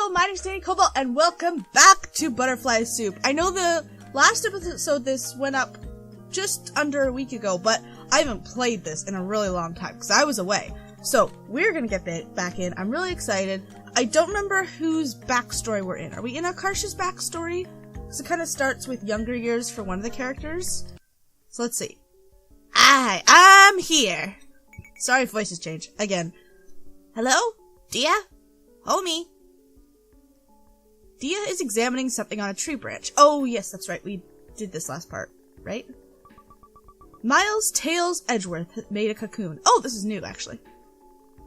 Hello, my name's Danny Cobalt, and welcome back to Butterfly Soup. I know the last episode this went up just under a week ago, but I haven't played this in a really long time because I was away. So we're gonna get back in. I'm really excited. I don't remember whose backstory we're in. Are we in Akarsha's backstory? Because it kind of starts with younger years for one of the characters. So let's see. I'm here. Sorry if voices change. Again. Hello? Dia? Homie? Dia is examining something on a tree branch. Oh, yes, that's right. We did this last part, right? Miles Tails Edgeworth made a cocoon. Oh, this is new, actually.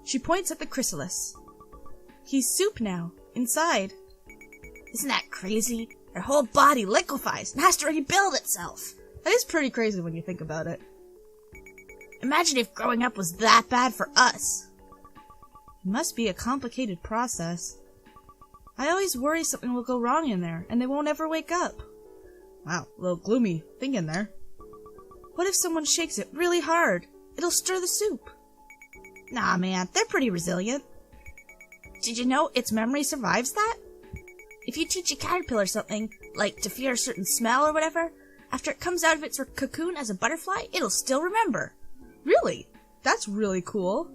She points at the chrysalis. He's soup now, inside. Isn't that crazy? Her whole body liquefies and has to rebuild itself. That is pretty crazy when you think about it. Imagine if growing up was that bad for us. It must be a complicated process. I always worry something will go wrong in there, and they won't ever wake up. Wow, a little gloomy thinking there. What if someone shakes it really hard? It'll stir the soup. Nah, man, they're pretty resilient. Did you know its memory survives that? If you teach a caterpillar something, like to fear a certain smell or whatever, after it comes out of its cocoon as a butterfly, it'll still remember. Really? That's really cool.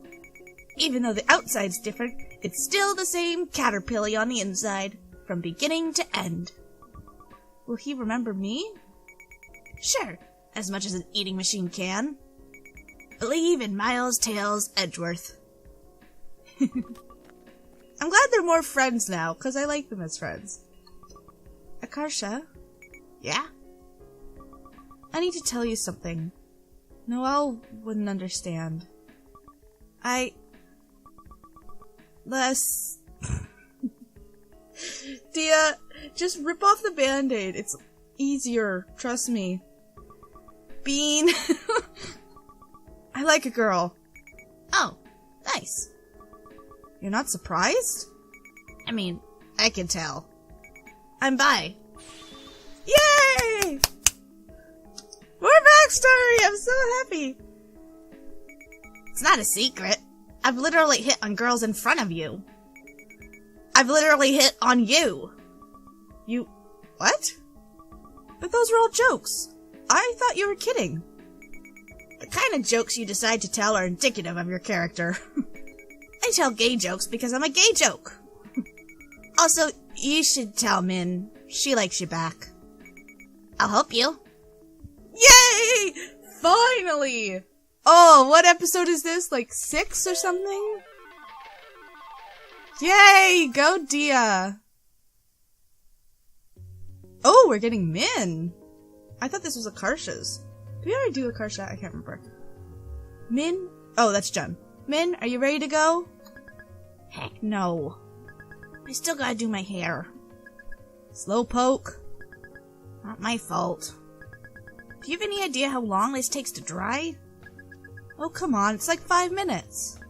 Even though the outside's different, it's still the same caterpillar on the inside, from beginning to end. Will he remember me? Sure, as much as an eating machine can. Believe in Miles Tails Edgeworth. I'm glad they're more friends now, because I like them as friends. Akarsha? Yeah? I need to tell you something. Noelle wouldn't understand. Dia, just rip off the band-aid. It's easier, trust me. Bean. I like a girl. Oh, nice. You're not surprised? I mean, I can tell. I'm bi. Yay! More backstory! I'm so happy. It's not a secret. I've literally hit on girls in front of you. I've literally hit on you. You... what? But those were all jokes. I thought you were kidding. The kind of jokes you decide to tell are indicative of your character. I tell gay jokes because I'm a gay joke. Also, you should tell Min. She likes you back. I'll help you. Yay! Finally! Oh, what episode is this? Like 6 or something? Yay! Go Dia! Oh, we're getting Min! I thought this was Akarsha's. Did we already do Akarsha? I can't remember. Min? Oh, that's Jen. Min, are you ready to go? Heck no. I still gotta do my hair. Slowpoke. Not my fault. Do you have any idea how long this takes to dry? Oh, come on, it's like 5 minutes.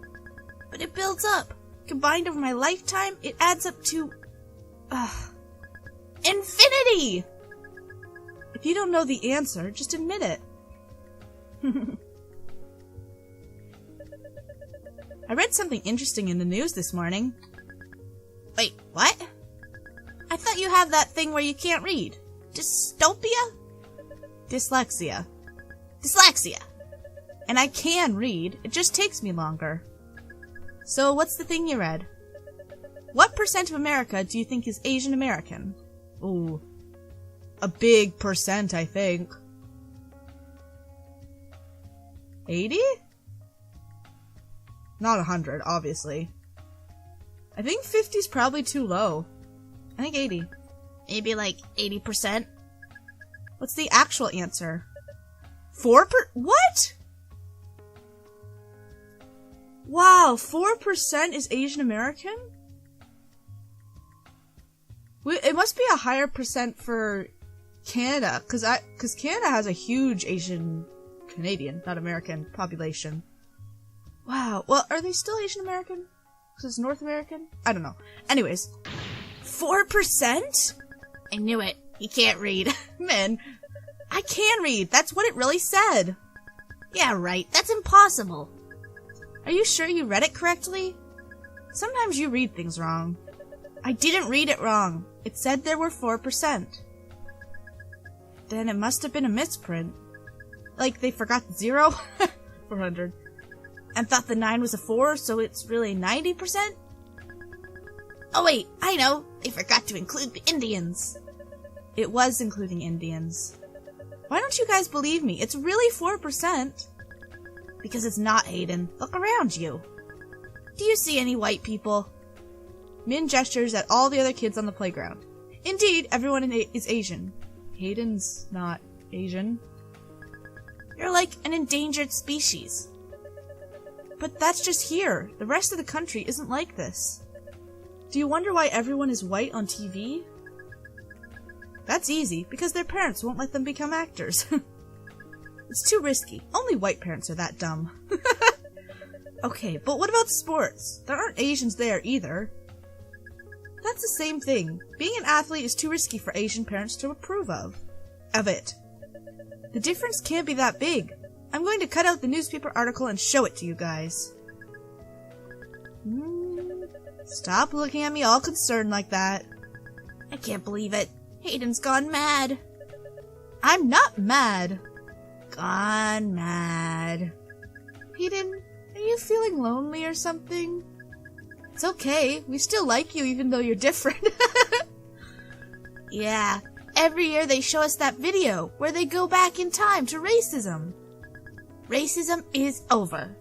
But it builds up. Combined over my lifetime, it adds up to... infinity! If you don't know the answer, just admit it. I read something interesting in the news this morning. Wait, what? I thought you have that thing where you can't read. Dystopia? Dyslexia. Dyslexia! And I can read, it just takes me longer. So what's the thing you read? What % of America do you think is Asian American? Ooh. A big %, I think. 80? Not 100, obviously. I think 50's probably too low. I think 80. Maybe like 80%? What's the actual answer? 4%? What? Wow, 4% is Asian American? It must be a higher % for Canada, cause Canada has a huge Canadian, not American, population. Wow, well, are they still Asian American? Cause it's North American? I don't know. Anyways, 4%? I knew it. You can't read. Man, I can read. That's what it really said. Yeah, right. That's impossible. Are you sure you read it correctly? Sometimes you read things wrong. I didn't read it wrong. It said there were 4%. Then it must have been a misprint. Like they forgot the 0? 400. And thought the 9 was a 4, so it's really 90%? Oh wait, I know. They forgot to include the Indians. It was including Indians. Why don't you guys believe me? It's really 4%. Because it's not, Hayden. Look around you. Do you see any white people? Min gestures at all the other kids on the playground. Indeed, everyone is Asian. Hayden's not Asian. You're like an endangered species. But that's just here. The rest of the country isn't like this. Do you wonder why everyone is white on TV? That's easy, because their parents won't let them become actors. It's too risky. Only white parents are that dumb. Okay, but what about sports? There aren't Asians there either. That's the same thing. Being an athlete is too risky for Asian parents to approve of it. The difference can't be that big. I'm going to cut out the newspaper article and show it to you guys. Stop looking at me all concerned like that. I can't believe it. Hayden's gone mad. I'm not mad. Gone mad. Hayden, are you feeling lonely or something? It's okay. We still like you even though you're different. Yeah. Every year they show us that video where they go back in time to racism. Racism is over.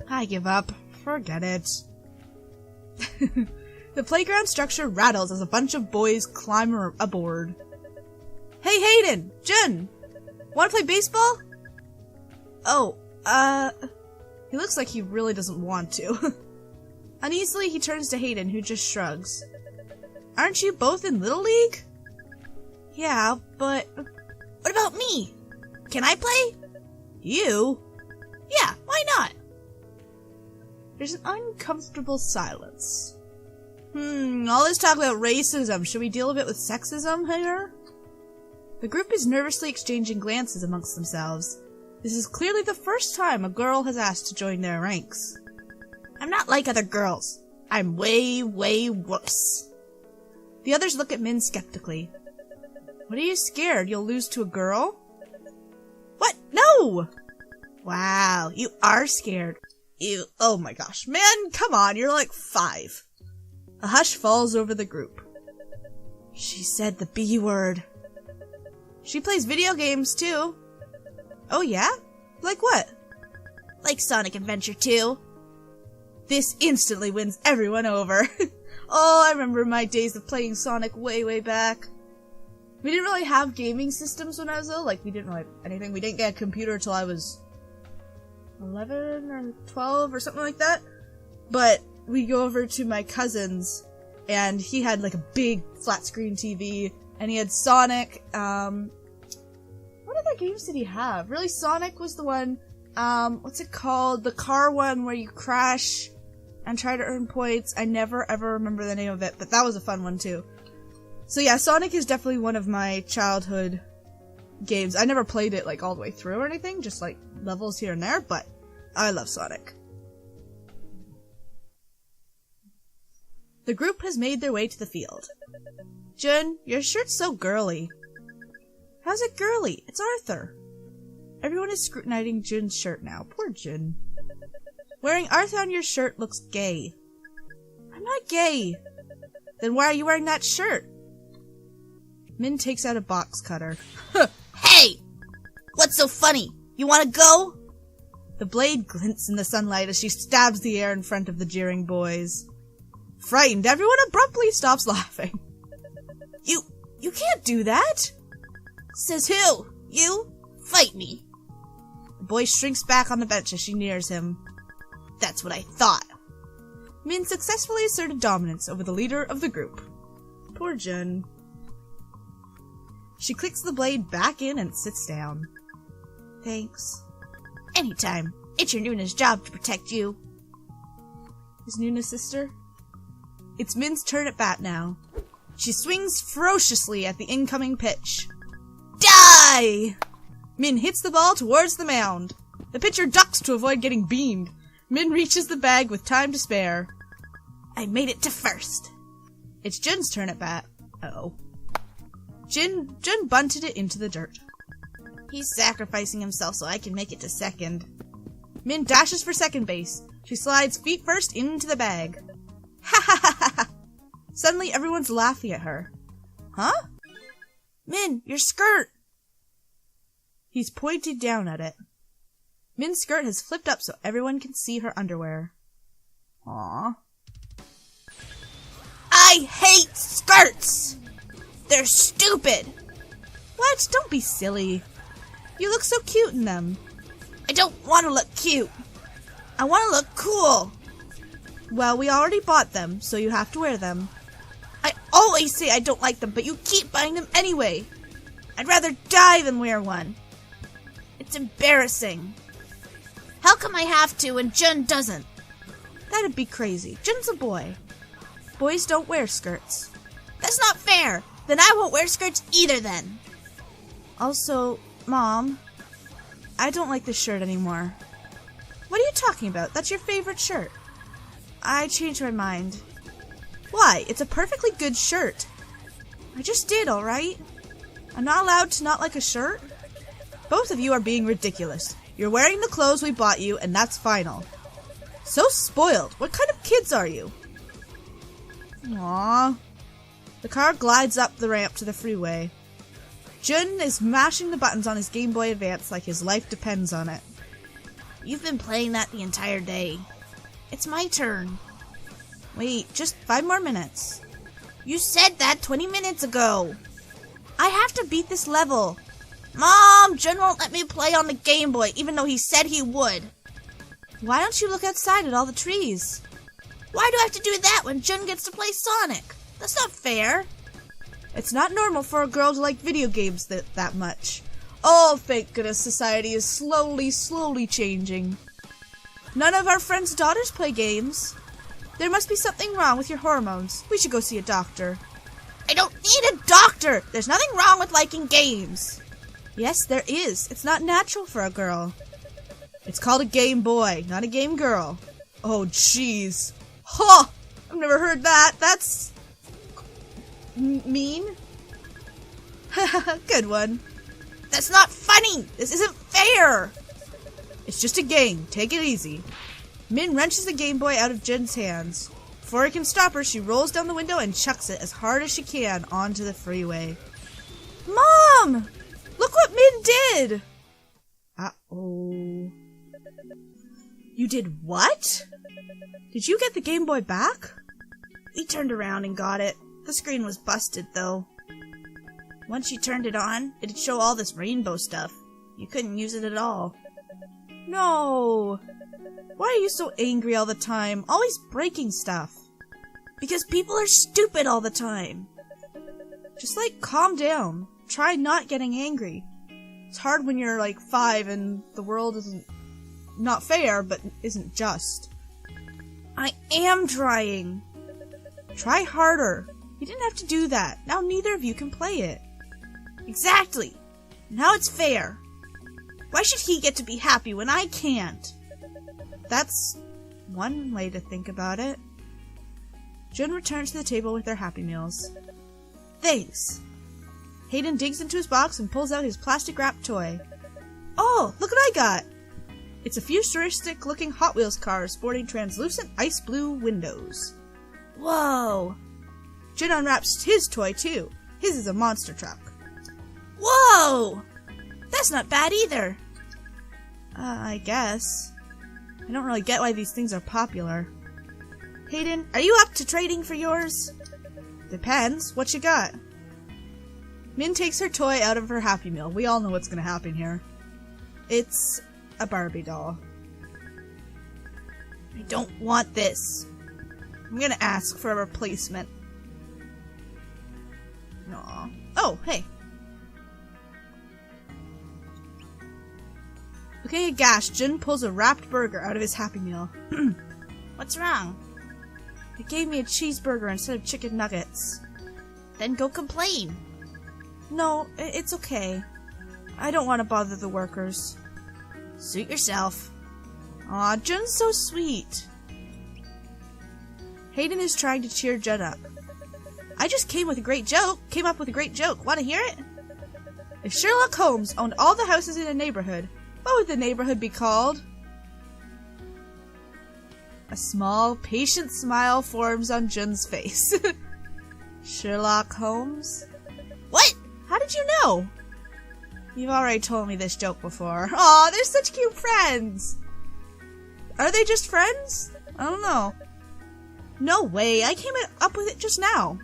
I give up. Forget it. The playground structure rattles as a bunch of boys climb aboard. Hey Hayden! Jun! Wanna play baseball? Oh, he looks like he really doesn't want to. Uneasily, he turns to Hayden, who just shrugs. Aren't you both in Little League? Yeah, but... What about me? Can I play? You? Yeah, why not? There's an uncomfortable silence. All this talk about racism. Should we deal a bit with sexism here? The group is nervously exchanging glances amongst themselves. This is clearly the first time a girl has asked to join their ranks. I'm not like other girls. I'm way, way worse. The others look at Min skeptically. What are you scared? You'll lose to a girl? What? No! Wow, you are scared. Ew. Oh my gosh. Man, come on, you're like 5. A hush falls over the group. She said the B word. She plays video games too. Oh yeah? Like what? Like Sonic Adventure 2. This instantly wins everyone over. Oh, I remember my days of playing Sonic way, way back. We didn't really have gaming systems when I was little. Like, we didn't really have anything. We didn't get a computer until I was 11 or 12 or something like that. But we go over to my cousin's, and he had like a big flat screen TV, and he had Sonic. What other games did he have? Really, Sonic was the one. What's it called? The car one where you crash and try to earn points. I never ever remember the name of it, but that was a fun one too. So yeah, Sonic is definitely one of my childhood games. I never played it like all the way through or anything, just like levels here and there, but I love Sonic. The group has made their way to the field. Jun, your shirt's so girly. How's it girly? It's Arthur. Everyone is scrutinizing Jun's shirt now. Poor Jun. Wearing Arthur on your shirt looks gay. I'm not gay. Then why are you wearing that shirt? Min takes out a box cutter. Hey! What's so funny? You wanna go? The blade glints in the sunlight as she stabs the air in front of the jeering boys. Frightened, everyone abruptly stops laughing. You can't do that! Says who? You? Fight me. The boy shrinks back on the bench as she nears him. That's what I thought. Min successfully asserted dominance over the leader of the group. Poor Jun. She clicks the blade back in and sits down. Thanks. Anytime. It's your Nuna's job to protect you. Is Nuna's sister? It's Min's turn at bat now. She swings ferociously at the incoming pitch. Die! Min hits the ball towards the mound. The pitcher ducks to avoid getting beamed. Min reaches the bag with time to spare. I made it to first. It's Jin's turn at bat. Uh-oh. Jin bunted it into the dirt. He's sacrificing himself so I can make it to second. Min dashes for second base. She slides feet first into the bag. Ha ha ha ha ha! Suddenly everyone's laughing at her. Huh? Min, your skirt! He's pointing down at it. Min's skirt has flipped up so everyone can see her underwear. Aww. I hate skirts! They're stupid! What? Don't be silly. You look so cute in them. I don't want to look cute. I want to look cool. Well, we already bought them, so you have to wear them. I always say I don't like them, but you keep buying them anyway. I'd rather die than wear one. It's embarrassing. How come I have to and Jun doesn't? That'd be crazy. Jun's a boy. Boys don't wear skirts. That's not fair. Then I won't wear skirts either then. Also, Mom, I don't like this shirt anymore. What are you talking about? That's your favorite shirt. I changed my mind. Why? It's a perfectly good shirt. I just did, alright? I'm not allowed to not like a shirt? Both of you are being ridiculous. You're wearing the clothes we bought you, and that's final. So spoiled. What kind of kids are you? Aww. The car glides up the ramp to the freeway. Jun is mashing the buttons on his Game Boy Advance like his life depends on it. You've been playing that the entire day. It's my turn. Wait, just 5 more minutes. You said that 20 minutes ago. I have to beat this level. Mom, Jun won't let me play on the Game Boy, even though he said he would. Why don't you look outside at all the trees? Why do I have to do that when Jun gets to play Sonic? That's not fair. It's not normal for a girl to like video games that much. Oh, thank goodness society is slowly changing. None of our friends' daughters play games. There must be something wrong with your hormones. We should go see a doctor. I don't need a doctor! There's nothing wrong with liking games. Yes, there is. It's not natural for a girl. It's called a Game Boy, not a Game Girl. Oh, jeez. Huh! I've never heard that. That's mean. Good one. That's not funny! This isn't fair! It's just a game. Take it easy. Min wrenches the Game Boy out of Jin's hands. Before he can stop her, she rolls down the window and chucks it as hard as she can onto the freeway. Mom! Look what Min did! Uh-oh. You did what? Did you get the Game Boy back? We turned around and got it. The screen was busted, though. Once you turned it on, it'd show all this rainbow stuff. You couldn't use it at all. No! Why are you so angry all the time? Always breaking stuff. Because people are stupid all the time. Just, calm down. Try not getting angry. It's hard when you're, 5 and the world isn't not fair, but isn't just. I am trying. Try harder. You didn't have to do that. Now neither of you can play it. Exactly. Now it's fair. Why should he get to be happy when I can't? That's one way to think about it. Jun returns to the table with their Happy Meals. Thanks. Hayden digs into his box and pulls out his plastic-wrapped toy. Oh, look what I got! It's a futuristic-looking Hot Wheels car sporting translucent ice blue windows. Whoa! Jun unwraps his toy, too. His is a monster truck. Whoa! That's not bad either. I guess. I don't really get why these things are popular. Hayden, are you up to trading for yours? Depends. What you got? Min takes her toy out of her Happy Meal. We all know what's gonna happen here. It's a Barbie doll. I don't want this. I'm gonna ask for a replacement. Aww. Oh, hey. Looking aghast, Jun pulls a wrapped burger out of his Happy Meal. What's wrong? They gave me a cheeseburger instead of chicken nuggets. Then go complain. No, it's okay. I don't want to bother the workers. Suit yourself. Aw, Jun's so sweet. Hayden is trying to cheer Jun up. I just came up with a great joke. Want to hear it? If Sherlock Holmes owned all the houses in a neighborhood, what would the neighborhood be called? A small, patient smile forms on Jun's face. Sherlock Holmes? What? How did you know? You've already told me this joke before. Aw, they're such cute friends! Are they just friends? I don't know. No way, I came up with it just now.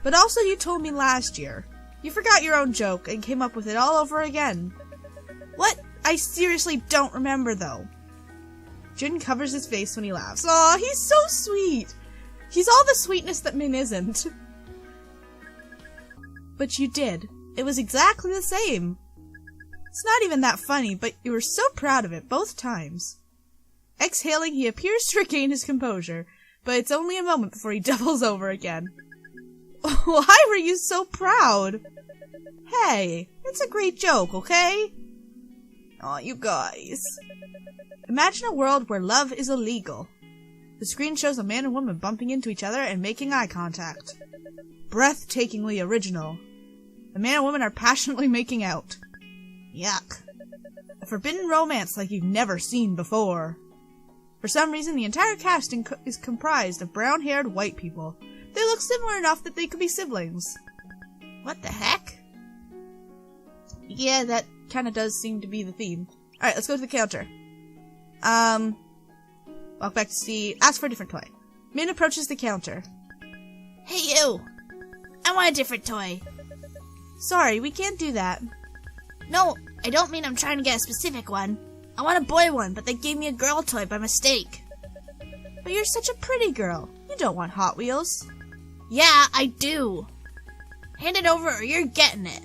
But also you told me last year. You forgot your own joke and came up with it all over again. What? I seriously don't remember though. Jun covers his face when he laughs. Aw, he's so sweet! He's all the sweetness that Min isn't. But you did. It was exactly the same. It's not even that funny, but you were so proud of it both times. Exhaling, he appears to regain his composure, but it's only a moment before he doubles over again. Why were you so proud? Hey, it's a great joke, okay? Aw, you guys. Imagine a world where love is illegal. The screen shows a man and woman bumping into each other and making eye contact. Breathtakingly original. The man and woman are passionately making out. Yuck. A forbidden romance like you've never seen before. For some reason, the entire cast is comprised of brown-haired white people. They look similar enough that they could be siblings. What the heck? Yeah, that kind of does seem to be the theme. Alright, let's go to the counter. Walk back to see. Ask for a different toy. Min approaches the counter. Hey, you! I want a different toy. Sorry, we can't do that. No, I don't mean I'm trying to get a specific one. I want a boy one, but they gave me a girl toy by mistake. But you're such a pretty girl. You don't want Hot Wheels. Yeah, I do. Hand it over or you're getting it.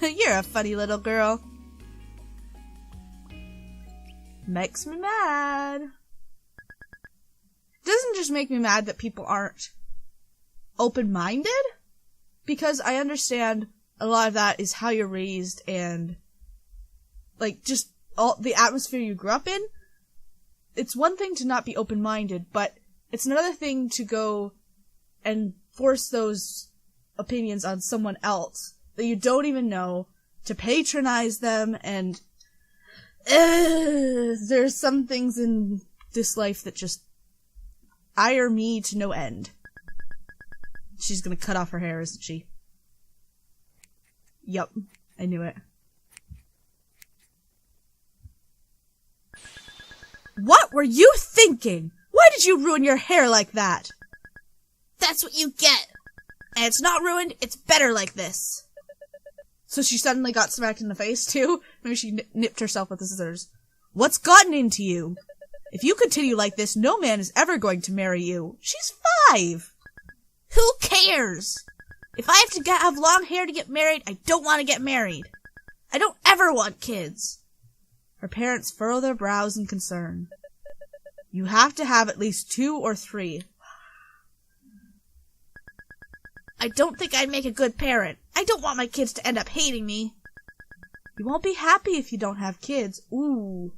You're a funny little girl. Makes me mad. It doesn't just make me mad that people aren't open-minded, because I understand a lot of that is how you're raised and like just all the atmosphere you grew up in. It's one thing to not be open-minded, but it's another thing to go and force those opinions on someone else that you don't even know, to patronize them, and there's some things in this life that just ire me to no end. She's gonna cut off her hair, isn't she? Yup, I knew it. What were you thinking? Why did you ruin your hair like that? That's what you get. And it's not ruined, it's better like this. So she suddenly got smacked in the face too? Maybe she nipped herself with the scissors. What's gotten into you? If you continue like this, no man is ever going to marry you. She's 5. Who cares? If I have to have long hair to get married, I don't want to get married. I don't ever want kids. Her parents furrow their brows in concern. You have to have at least 2 or 3. I don't think I'd make a good parent. I don't want my kids to end up hating me. You won't be happy if you don't have kids. Ooh.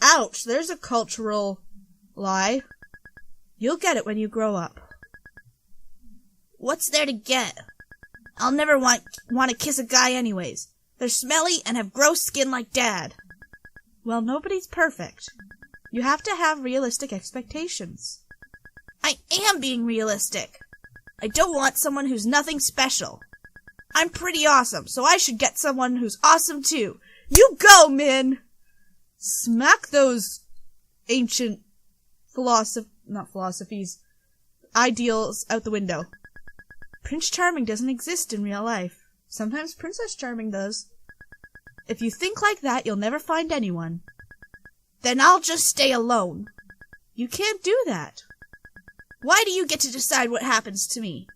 Ouch, there's a cultural lie. You'll get it when you grow up. What's there to get? I'll never want to kiss a guy anyways. They're smelly and have gross skin like Dad. Well, nobody's perfect. You have to have realistic expectations. I am being realistic. I don't want someone who's nothing special. I'm pretty awesome, so I should get someone who's awesome too. You go, Min! Smack those ancient ideals out the window. Prince Charming doesn't exist in real life. Sometimes Princess Charming does. If you think like that, you'll never find anyone. Then I'll just stay alone. You can't do that. Why do you get to decide what happens to me?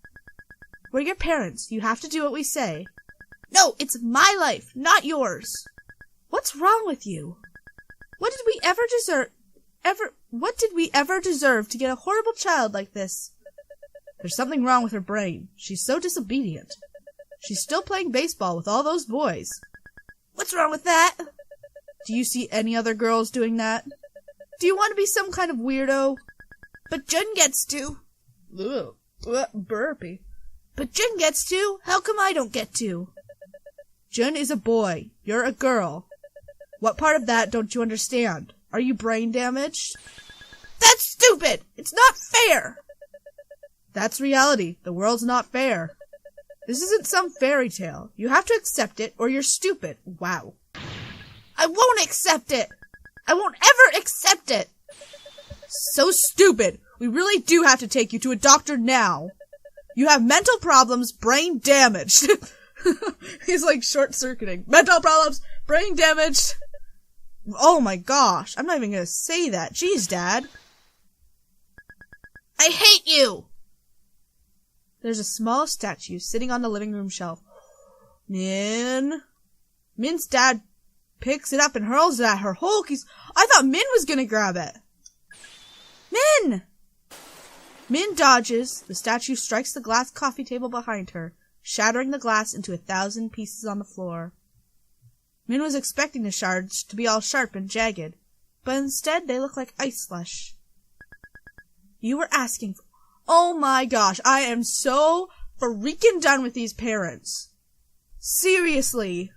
We're your parents. You have to do what we say. No, it's my life, not yours. What's wrong with you? What did we ever deserve to get a horrible child like this? There's something wrong with her brain. She's so disobedient. She's still playing baseball with all those boys. What's wrong with that? Do you see any other girls doing that? Do you want to be some kind of weirdo? But Jun gets to. Ugh. Burpee. But Jun gets to. How come I don't get to? Jun is a boy. You're a girl. What part of that don't you understand? Are you brain damaged? That's stupid! It's not fair! That's reality. The world's not fair. This isn't some fairy tale. You have to accept it or you're stupid. Wow. I won't accept it! I won't ever accept it! So stupid! We really do have to take you to a doctor now. You have mental problems, brain damaged. He's like short-circuiting. Mental problems, brain damaged. Oh my gosh, I'm not even gonna say that. Jeez, Dad. I hate you! There's a small statue sitting on the living room shelf. Min's dad picks it up and hurls it at her. I thought Min was gonna grab it. Min! Min dodges. The statue strikes the glass coffee table behind her, shattering the glass into 1,000 pieces on the floor. Min was expecting the shards to be all sharp and jagged, but instead they look like ice slush. You were asking for— Oh my gosh, I am so freaking done with these parents. Seriously.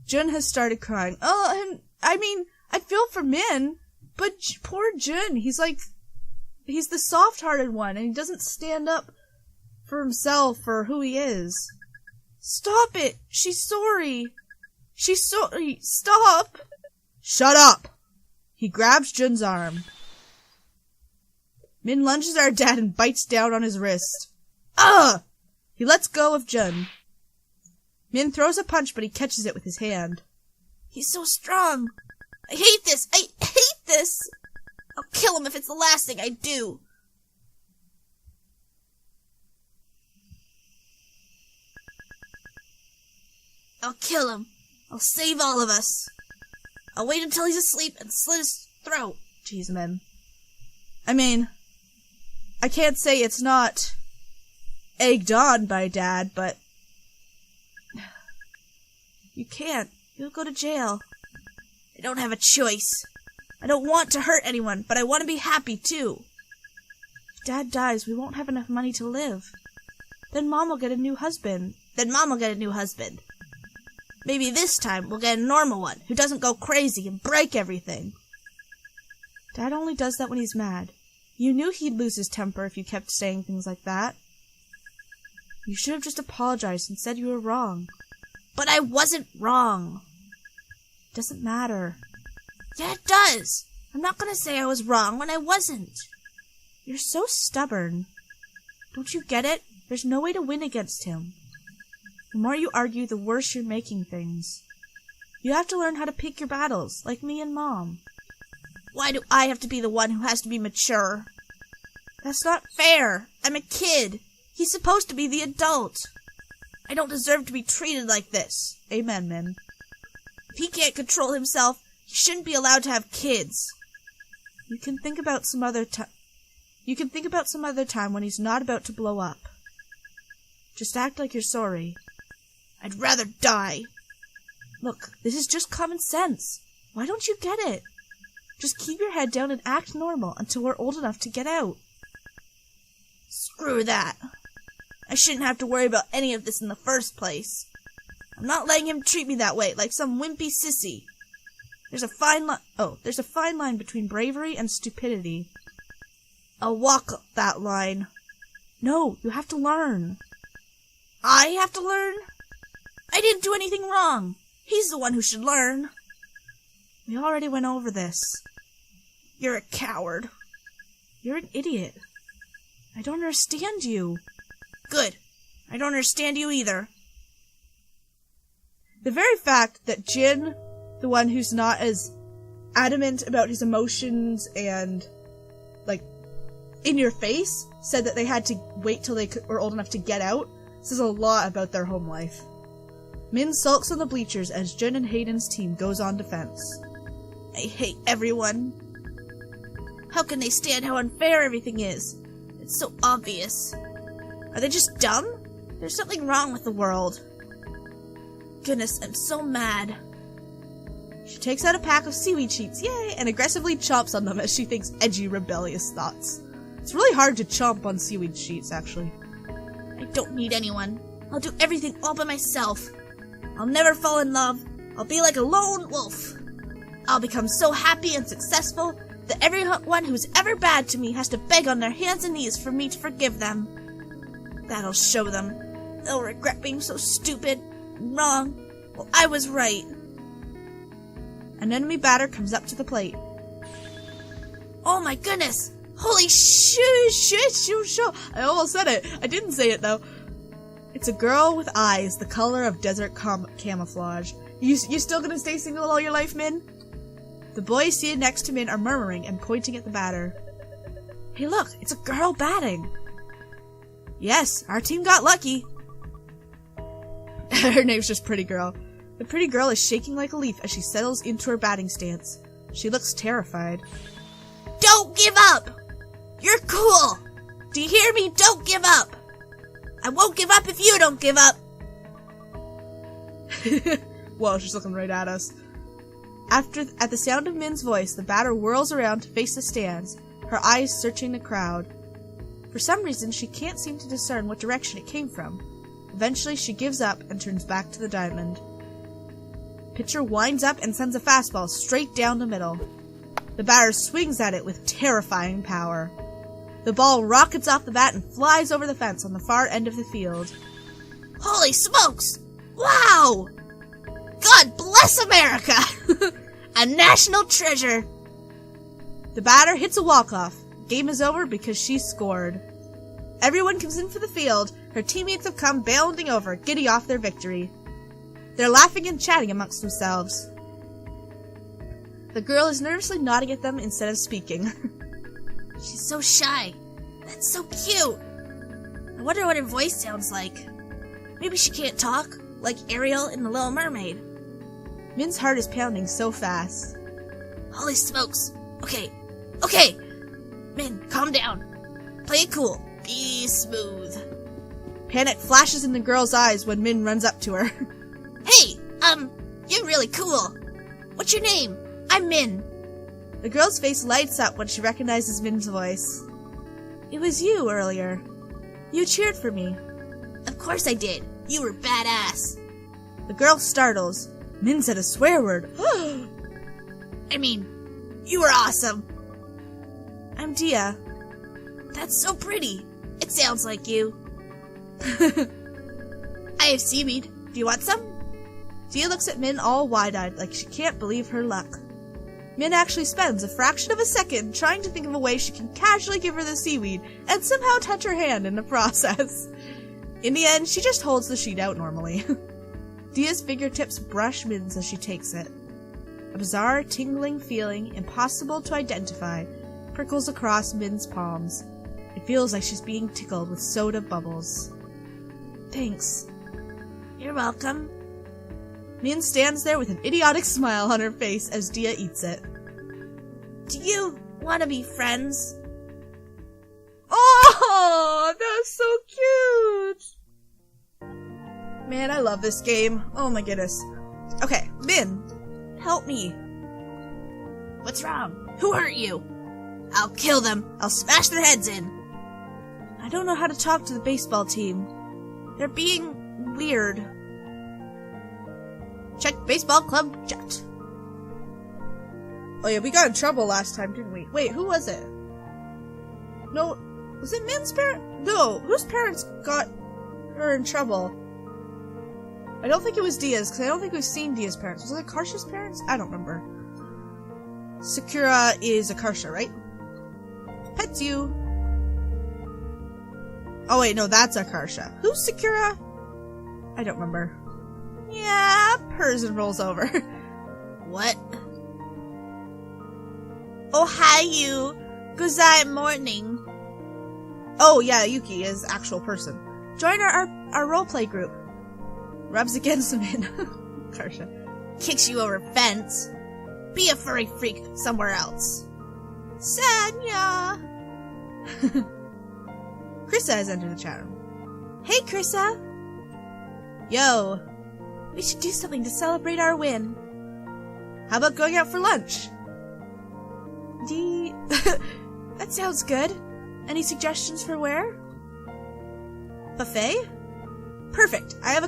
Jun has started crying. Oh, I mean, I feel for Min, but poor Jun, he's the soft-hearted one, and he doesn't stand up for himself or who he is. Stop it! She's sorry! She's sorry! Stop! Shut up! He grabs Jun's arm. Min lunges at her dad and bites down on his wrist. Ugh! He lets go of Jun. Min throws a punch, but he catches it with his hand. He's so strong! I hate this! I hate this! I'll kill him if it's the last thing I do! I'll kill him. I'll save all of us. I'll wait until he's asleep and slit his throat. Jeez, Min. I mean, I can't say it's not egged on by Dad, but you can't. You'll go to jail. I don't have a choice. I don't want to hurt anyone, but I want to be happy, too. If Dad dies, we won't have enough money to live. Then Mom will get a new husband. Maybe this time we'll get a normal one, who doesn't go crazy and break everything. Dad only does that when he's mad. You knew he'd lose his temper if you kept saying things like that. You should have just apologized and said you were wrong. But I wasn't wrong. Doesn't matter. Yeah, it does. I'm not gonna say I was wrong when I wasn't. You're so stubborn. Don't you get it? There's no way to win against him. The more you argue, the worse you're making things. You have to learn how to pick your battles, like me and Mom. Why do I have to be the one who has to be mature? That's not fair. I'm a kid. He's supposed to be the adult. I don't deserve to be treated like this. Amen, Min. If he can't control himself, he shouldn't be allowed to have kids. You can think about some other time when he's not about to blow up. Just act like you're sorry. I'd rather die. Look, this is just common sense. Why don't you get it? Just keep your head down and act normal until we're old enough to get out. Screw that. I shouldn't have to worry about any of this in the first place. I'm not letting him treat me that way, like some wimpy sissy. There's a fine line between bravery and stupidity. I'll walk that line. No, you have to learn. I have to learn? I didn't do anything wrong. He's the one who should learn. We already went over this. You're a coward. You're an idiot. I don't understand you. Good. I don't understand you either. The very fact that Jin, the one who's not as adamant about his emotions and, like, in your face, said that they had to wait till they were old enough to get out, says a lot about their home life. Min sulks on the bleachers as Jun and Hayden's team goes on defense. I hate everyone. How can they stand how unfair everything is? It's so obvious. Are they just dumb? There's something wrong with the world. Goodness, I'm so mad. She takes out a pack of seaweed sheets, yay, and aggressively chomps on them as she thinks edgy, rebellious thoughts. It's really hard to chomp on seaweed sheets, actually. I don't need anyone. I'll do everything all by myself. I'll never fall in love. I'll be like a lone wolf. I'll become so happy and successful that everyone who's ever bad to me has to beg on their hands and knees for me to forgive them. That'll show them. They'll regret being so stupid and wrong. Well, I was right. An enemy batter comes up to the plate. Oh my goodness! Holy shoo. I almost said it. I didn't say it, though. It's a girl with eyes the color of desert camouflage. You still gonna stay single all your life, Min? The boys seated next to Min are murmuring and pointing at the batter. Hey look, it's a girl batting. Yes, our team got lucky. Her name's just Pretty Girl. The pretty girl is shaking like a leaf as she settles into her batting stance. She looks terrified. Don't give up! You're cool! Do you hear me? Don't give up! I won't give up if you don't give up! Whoa, she's looking right at us. At the sound of Min's voice, the batter whirls around to face the stands, her eyes searching the crowd. For some reason, she can't seem to discern what direction it came from. Eventually, she gives up and turns back to the diamond. Pitcher winds up and sends a fastball straight down the middle. The batter swings at it with terrifying power. The ball rockets off the bat and flies over the fence on the far end of the field. Holy smokes! Wow! God bless America! A national treasure! The batter hits a walk-off. Game is over because she scored. Everyone comes in for the field. Her teammates have come bounding over, giddy off their victory. They're laughing and chatting amongst themselves. The girl is nervously nodding at them instead of speaking. She's so shy. That's so cute. I wonder what her voice sounds like. Maybe she can't talk, like Ariel in The Little Mermaid. Min's heart is pounding so fast. Holy smokes. Okay. Min, calm down. Play it cool. Be smooth. Panic flashes in the girl's eyes when Min runs up to her. Hey, you're really cool. What's your name? I'm Min. The girl's face lights up when she recognizes Min's voice. It was you earlier. You cheered for me. Of course I did. You were badass. The girl startles. Min said a swear word. I mean, you were awesome. I'm Dia. That's so pretty. It sounds like you. I have seaweed. Do you want some? Dia looks at Min all wide-eyed like she can't believe her luck. Min actually spends a fraction of a second trying to think of a way she can casually give her the seaweed and somehow touch her hand in the process. In the end, she just holds the sheet out normally. Dia's fingertips brush Min's as she takes it. A bizarre, tingling feeling, impossible to identify, prickles across Min's palms. It feels like she's being tickled with soda bubbles. Thanks. You're welcome. Min stands there with an idiotic smile on her face as Dia eats it. Do you want to be friends? Oh, that's so cute! Man, I love this game. Oh my goodness. Okay, Min, help me. What's wrong? Who hurt you? I'll kill them. I'll smash their heads in. I don't know how to talk to the baseball team. They're being weird. Check baseball club chat. Oh yeah, we got in trouble last time, didn't we? Wait, who was it? No, was it Min's parent? No, whose parents got her in trouble? I don't think it was Dia's, because I don't think we've seen Dia's parents. Was it Akarsha's parents? I don't remember. Sakura is Akarsha, right? Pets you. Oh wait, no, that's Akarsha. Who's Sakura? I don't remember. Yeah, person rolls over. What? Oh, hi you. Gozai morning. Oh yeah, Yuki is actual person. Join our roleplay group. Rubs against him in. Akarsha. Kicks you over fence. Be a furry freak somewhere else. Sanya. Krissa has entered the chat room. Hey Krissa. Yo. We should do something to celebrate our win. How about going out for lunch? That sounds good. Any suggestions for where? Buffet? Perfect. I have a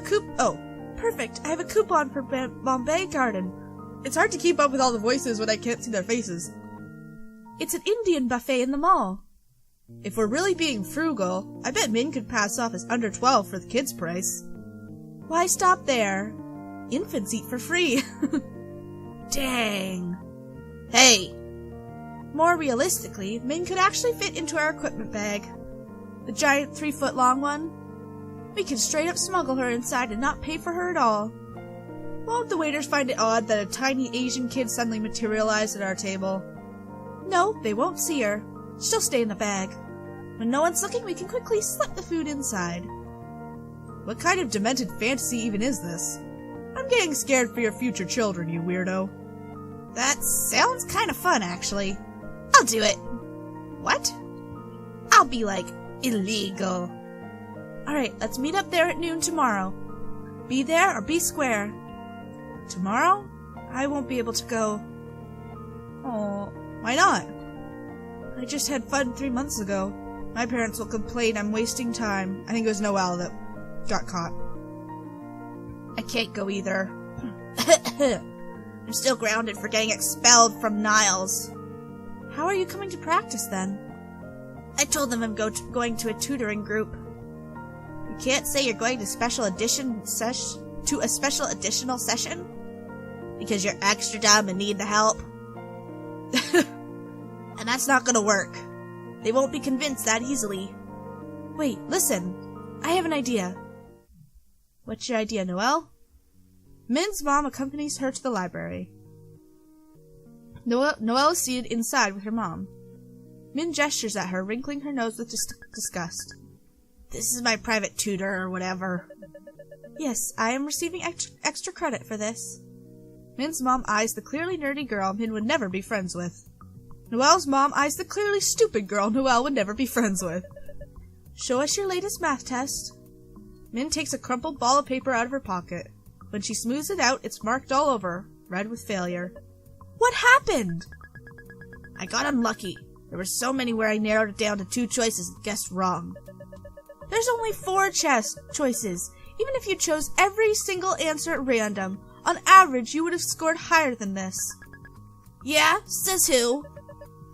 coupon for Bombay Garden. It's hard to keep up with all the voices when I can't see their faces. It's an Indian buffet in the mall. If we're really being frugal, I bet Min could pass off as under 12 for the kids' price. Why stop there? Infants eat for free. Dang. Hey. More realistically, Min could actually fit into our equipment bag. The giant 3-foot-long one. We can straight up smuggle her inside and not pay for her at all. Won't the waiters find it odd that a tiny Asian kid suddenly materialized at our table? No, they won't see her. She'll stay in the bag. When no one's looking, we can quickly slip the food inside. What kind of demented fantasy even is this? I'm getting scared for your future children, you weirdo. That sounds kind of fun, actually. I'll do it. What? I'll be, like, illegal. Alright, let's meet up there at noon tomorrow. Be there or be square. Tomorrow? I won't be able to go. Oh, why not? I just had fun 3 months ago. My parents will complain I'm wasting time. I think it was Noelle that got caught. I can't go either. I'm still grounded for getting expelled from Niles. How are you coming to practice then? I told them I'm going to a tutoring group. You can't say you're going to a special additional session? Because you're extra dumb and need the help. And that's not gonna work. They won't be convinced that easily. Wait, listen. I have an idea. What's your idea, Noelle? Min's mom accompanies her to the library. Noelle is seated inside with her mom. Min gestures at her, wrinkling her nose with disgust. This is my private tutor or whatever. Yes, I am receiving extra credit for this. Min's mom eyes the clearly nerdy girl Min would never be friends with. Noelle's mom eyes the clearly stupid girl Noelle would never be friends with. Show us your latest math test. Min takes a crumpled ball of paper out of her pocket. When she smooths it out, it's marked all over, red with failure. What happened? I got unlucky. There were so many where I narrowed it down to 2 choices and guessed wrong. There's only 4 choices. Even if you chose every single answer at random, on average you would have scored higher than this. Yeah? Says who?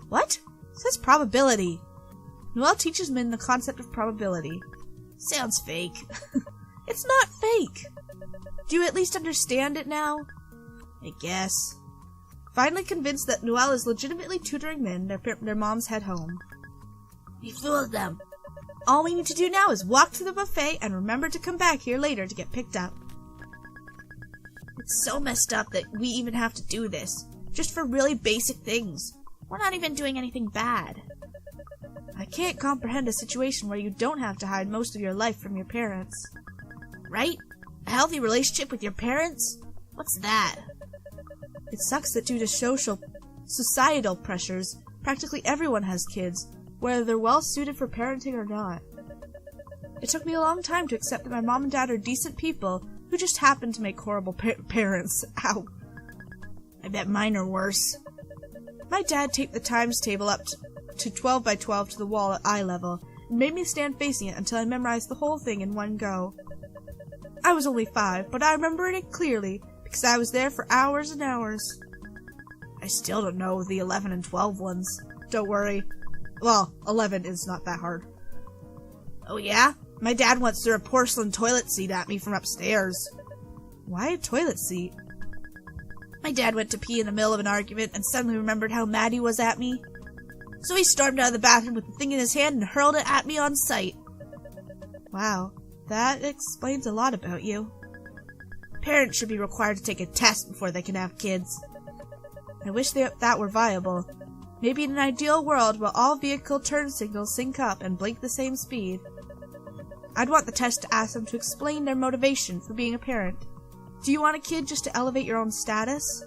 What? Says probability. Noelle teaches Min the concept of probability. Sounds fake. It's not fake. Do you at least understand it now? I guess. Finally convinced that Noelle is legitimately tutoring Min, their moms head home. We fooled them. All we need to do now is walk to the buffet and remember to come back here later to get picked up. It's so messed up that we even have to do this. Just for really basic things. We're not even doing anything bad. I can't comprehend a situation where you don't have to hide most of your life from your parents. Right? A healthy relationship with your parents? What's that? It sucks that due to societal pressures, practically everyone has kids, whether they're well suited for parenting or not. It took me a long time to accept that my mom and dad are decent people who just happen to make horrible parents. Ow. I bet mine are worse. My dad taped the times table up to 12 by 12 to the wall at eye level and made me stand facing it until I memorized the whole thing in one go. I was only 5, but I remember it clearly because I was there for hours and hours. I still don't know the 11 and 12 ones. Don't worry. Well, 11 is not that hard. Oh yeah? My dad once threw a porcelain toilet seat at me from upstairs. Why a toilet seat? My dad went to pee in the middle of an argument and suddenly remembered how mad he was at me. So he stormed out of the bathroom with the thing in his hand and hurled it at me on sight. Wow, that explains a lot about you. Parents should be required to take a test before they can have kids. I wish that were viable. Maybe in an ideal world where all vehicle turn signals sync up and blink the same speed. I'd want the test to ask them to explain their motivation for being a parent. Do you want a kid just to elevate your own status?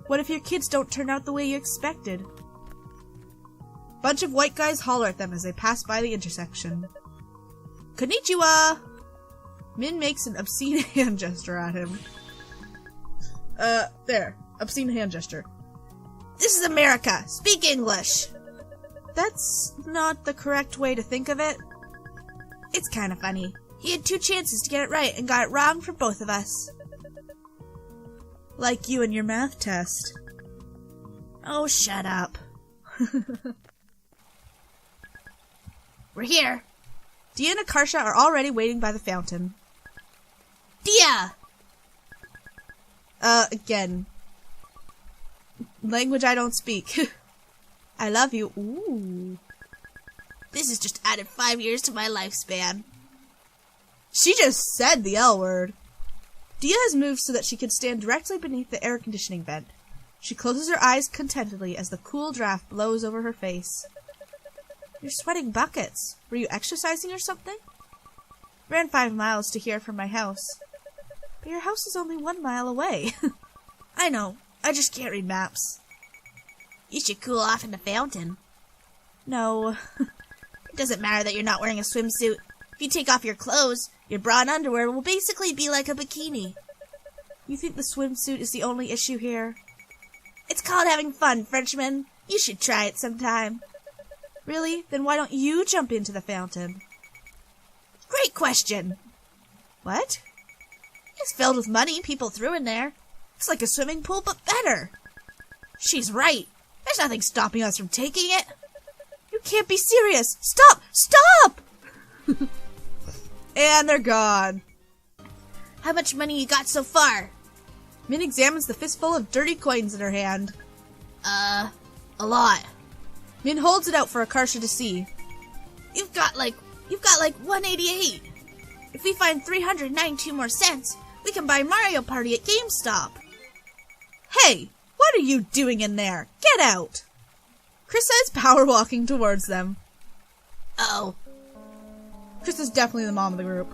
What if your kids don't turn out the way you expected? Bunch of white guys holler at them as they pass by the intersection. Konnichiwa! Min makes an obscene hand gesture at him. There. Obscene hand gesture. This is America. Speak English. That's not the correct way to think of it. It's kind of funny. He had 2 chances to get it right and got it wrong for both of us. Like you and your math test. Oh, shut up. We're here. Dia and Akarsha are already waiting by the fountain. Dia! Again. Language I don't speak. I love you. Ooh. This has just added 5 years to my lifespan. She just said the L word. Dia has moved so that she can stand directly beneath the air conditioning vent. She closes her eyes contentedly as the cool draft blows over her face. You're sweating buckets. Were you exercising or something? Ran 5 miles to here from my house. But your house is only 1 mile away. I know. I just can't read maps. You should cool off in the fountain. No. It doesn't matter that you're not wearing a swimsuit. If you take off your clothes, your bra and underwear will basically be like a bikini. You think the swimsuit is the only issue here? It's called having fun, Frenchman. You should try it sometime. Really? Then why don't you jump into the fountain? Great question. What? It's filled with money people threw in there. It's like a swimming pool, but better. She's right. There's nothing stopping us from taking it. You can't be serious. Stop! Stop! And they're gone. How much money you got so far? Min examines the fistful of dirty coins in her hand. A lot. Min holds it out for Akarsha to see. You've got like 188. If we find 392 more cents, we can buy Mario Party at GameStop. Hey, what are you doing in there? Get out! Krissa is power walking towards them. Uh-oh. Krissa's definitely the mom of the group.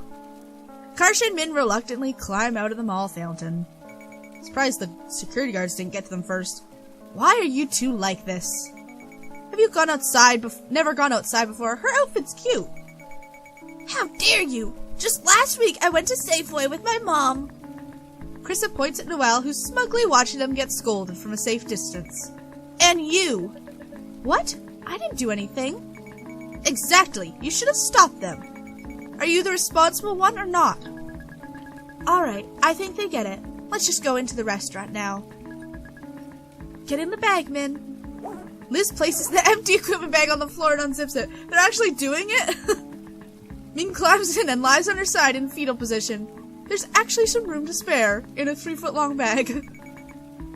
Akarsha and Min reluctantly climb out of the mall fountain. Surprised the security guards didn't get to them first. Why are you two like this? Have you gone outside never gone outside before? Her outfit's cute. How dare you! Just last week I went to Safeway with my mom. Krissa points at Noelle, who's smugly watching them get scolded from a safe distance. And you! What? I didn't do anything. Exactly. You should have stopped them. Are you the responsible one or not? Alright, I think they get it. Let's just go into the restaurant now. Get in the bag, Min. Liz places the empty equipment bag on the floor and unzips it. They're actually doing it? Min climbs in and lies on her side in fetal position. There's actually some room to spare in a 3-foot-long bag.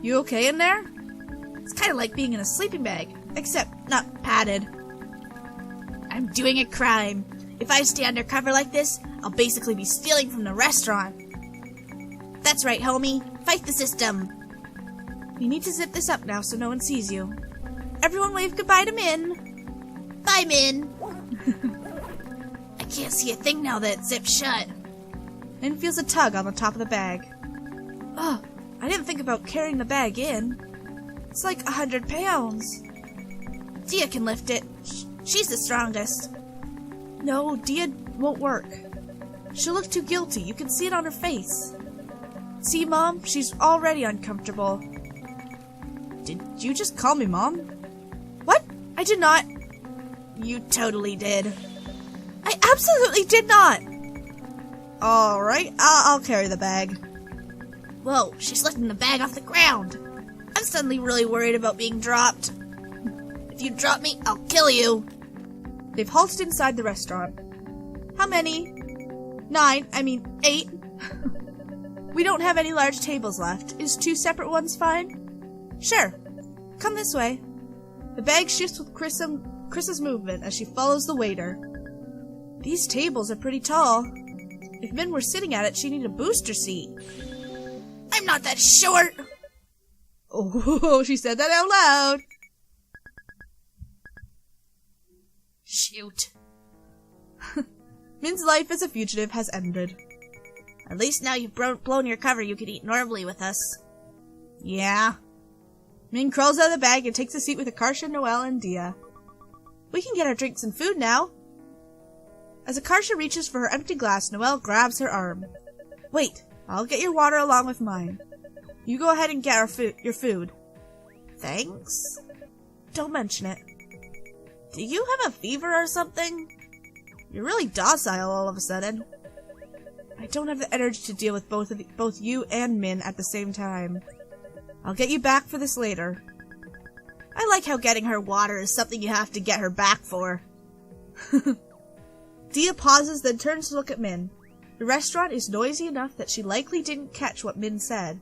You okay in there? It's kind of like being in a sleeping bag, except not padded. I'm doing a crime. If I stay undercover like this, I'll basically be stealing from the restaurant. That's right, homie. Fight the system. We need to zip this up now so no one sees you. Everyone wave goodbye to Min. Bye, Min. I can't see a thing now that it's zipped shut. Min feels a tug on the top of the bag. Oh, I didn't think about carrying the bag in. It's like 100 pounds. Dia can lift it. She's the strongest. No, Dia won't work. She'll look too guilty. You can see it on her face. See, Mom? She's already uncomfortable. Did you just call me Mom? What? I did not. You totally did. I absolutely did not. Alright, I'll carry the bag. Whoa, she's lifting the bag off the ground. I'm suddenly really worried about being dropped. If you drop me, I'll kill you. They've halted inside the restaurant. How many? 8. We don't have any large tables left. Is 2 separate ones fine? Sure. Come this way. The bag shifts with Chris's movement as she follows the waiter. These tables are pretty tall. If Min were sitting at it, she'd need a booster seat. I'm not that short! Oh, she said that out loud. Shoot. Min's life as a fugitive has ended. At least now you've blown your cover, you can eat normally with us. Yeah. Min crawls out of the bag and takes a seat with Akarsha, Noelle, and Dia. We can get our drinks and food now. As Akarsha reaches for her empty glass, Noelle grabs her arm. Wait, I'll get your water along with mine. You go ahead and get your food. Thanks. Don't mention it. Do you have a fever or something? You're really docile all of a sudden. I don't have the energy to deal with both you and Min at the same time. I'll get you back for this later. I like how getting her water is something you have to get her back for. Dia pauses, then turns to look at Min. The restaurant is noisy enough that she likely didn't catch what Min said,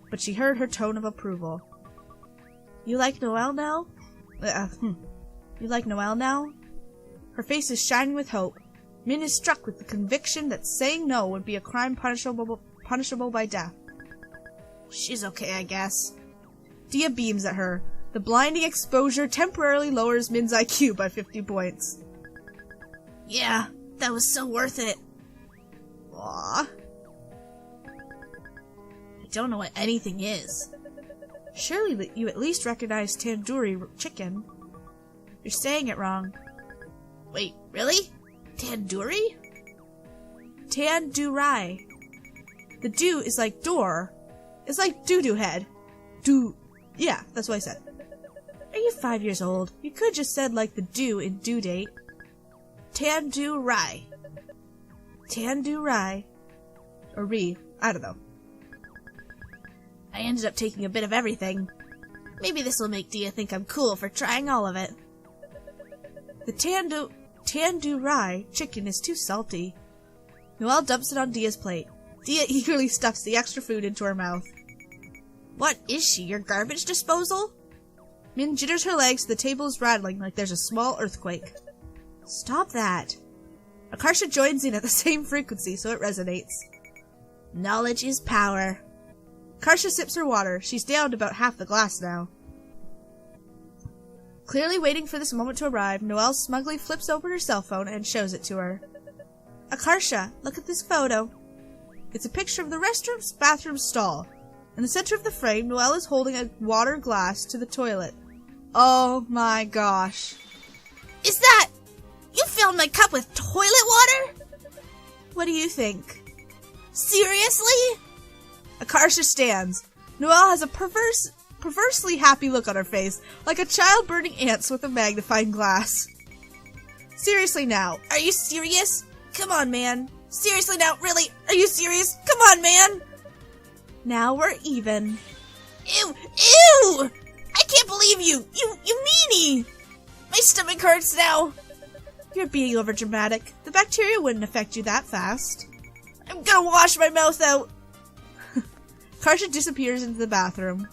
but she heard her tone of approval. You like Noelle now? You like Noelle now? Her face is shining with hope. Min is struck with the conviction that saying no would be a crime punishable by death. She's okay, I guess. Dia beams at her. The blinding exposure temporarily lowers Min's IQ by 50 points. Yeah, that was so worth it. Aww. I don't know what anything is. Surely you at least recognize tandoori chicken. You're saying it wrong. Wait, really? Tandoori? Tandoori. The do is like door. It's like doo-doo head. Yeah, that's what I said. Are you 5 years old? You could just said like the do in due date. Tandoori. Tandoori. Or I don't know. I ended up taking a bit of everything. Maybe this will make Dia think I'm cool for trying all of it. The tandoori chicken is too salty. Noelle dumps it on Dia's plate. Dia eagerly stuffs the extra food into her mouth. What is she, your garbage disposal? Min jitters her legs, the table is rattling like there's a small earthquake. Stop that. Akarsha joins in at the same frequency, so it resonates. Knowledge is power. Akarsha sips her water. She's downed about half the glass now. Clearly waiting for this moment to arrive, Noelle smugly flips open her cell phone and shows it to her. Akarsha, look at this photo. It's a picture of the restaurant's bathroom stall. In the center of the frame, Noelle is holding a water glass to the toilet. Oh my gosh. Is that... You filled my cup with toilet water? What do you think? Seriously? Akarsha stands. Noelle has a perversely happy look on her face, like a child burning ants with a magnifying glass. Seriously now, are you serious? Come on, man. Seriously now, really? Are you serious? Come on, man. Now we're even. Ew! Ew! I can't believe you! You meanie! My stomach hurts now. You're being overdramatic. The bacteria wouldn't affect you that fast. I'm gonna wash my mouth out. Akarsha disappears into the bathroom.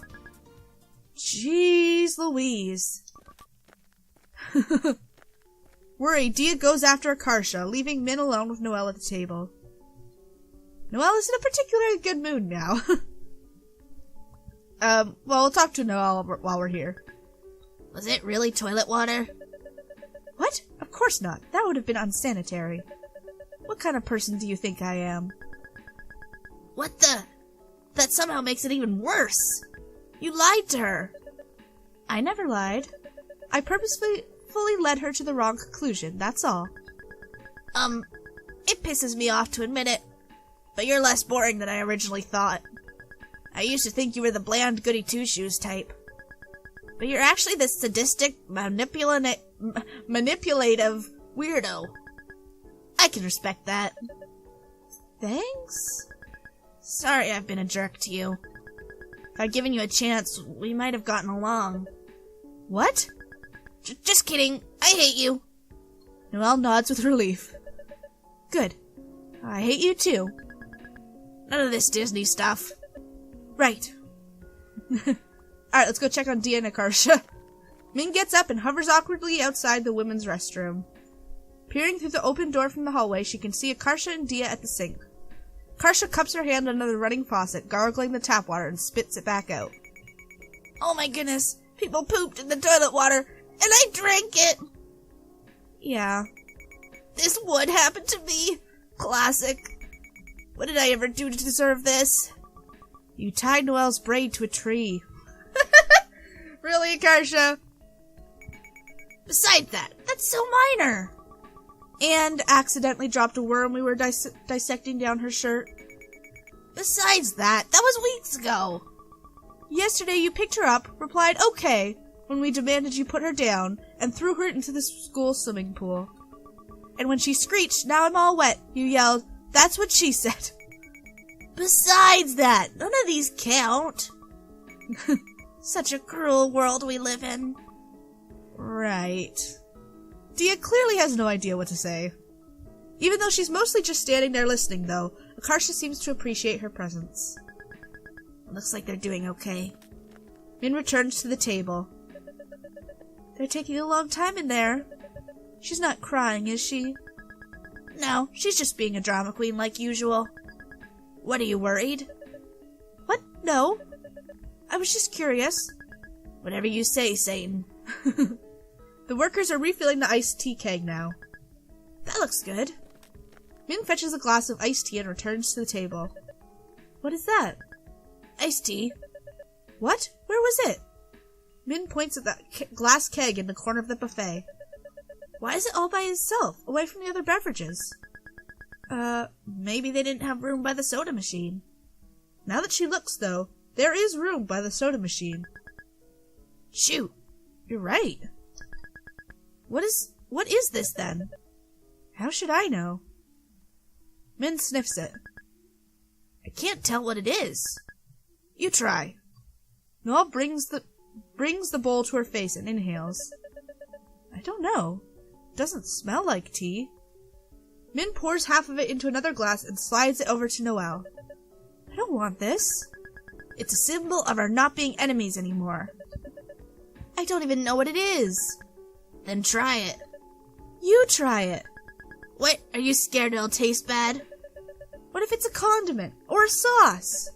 Jeez Louise. Worried, Dia goes after Akarsha, leaving Min alone with Noelle at the table. Noelle is in a particularly good mood now. Well, we'll talk to Noelle while we're here. Was it really toilet water? What? Of course not. That would have been unsanitary. What kind of person do you think I am? What the? That somehow makes it even worse. You lied to her. I never lied. I purposefully led her to the wrong conclusion, that's all. It pisses me off to admit it, but you're less boring than I originally thought. I used to think you were the bland goody two-shoes type. But you're actually this sadistic, manipulative weirdo. I can respect that. Thanks? Sorry I've been a jerk to you. If I'd given you a chance, we might have gotten along. What? Just kidding. I hate you. Noelle nods with relief. Good. I hate you too. None of this Disney stuff. Right. Alright, let's go check on Dia and Akarsha. Min gets up and hovers awkwardly outside the women's restroom. Peering through the open door from the hallway, she can see Akarsha and Dia at the sink. Akarsha cups her hand under the running faucet, gargling the tap water, and spits it back out. Oh my goodness! People pooped in the toilet water, and I drank it! Yeah. This would happen to me. Classic. What did I ever do to deserve this? You tied Noelle's braid to a tree. Really, Akarsha? Besides that, that's so minor. And accidentally dropped a worm we were dissecting down her shirt. Besides that was weeks ago. Yesterday you picked her up, replied okay when we demanded you put her down, and threw her into the school swimming pool. And when she screeched, "Now I'm all wet," you yelled, "That's what she said." Besides that, none of these count. Such a cruel world we live in. Right. Dia clearly has no idea what to say. Even though she's mostly just standing there listening, though, Akarsha seems to appreciate her presence. Looks like they're doing okay. Min returns to the table. They're taking a long time in there. She's not crying, is she? No, she's just being a drama queen like usual. What, are you worried? What? No. I was just curious. Whatever you say, Satan. The workers are refilling the iced tea keg now. That looks good. Min fetches a glass of iced tea and returns to the table. What is that? Iced tea. What? Where was it? Min points at that glass keg in the corner of the buffet. Why is it all by itself, away from the other beverages? Maybe they didn't have room by the soda machine. Now that she looks, though, there is room by the soda machine. Shoot. You're right. What is this, then? How should I know? Min sniffs it. I can't tell what it is. You try. Noelle brings the bowl to her face and inhales. I don't know. It doesn't smell like tea. Min pours half of it into another glass and slides it over to Noelle. I don't want this. It's a symbol of our not being enemies anymore. I don't even know what it is. Then try it. You try it. What? Are you scared it'll taste bad? What if it's a condiment or a sauce?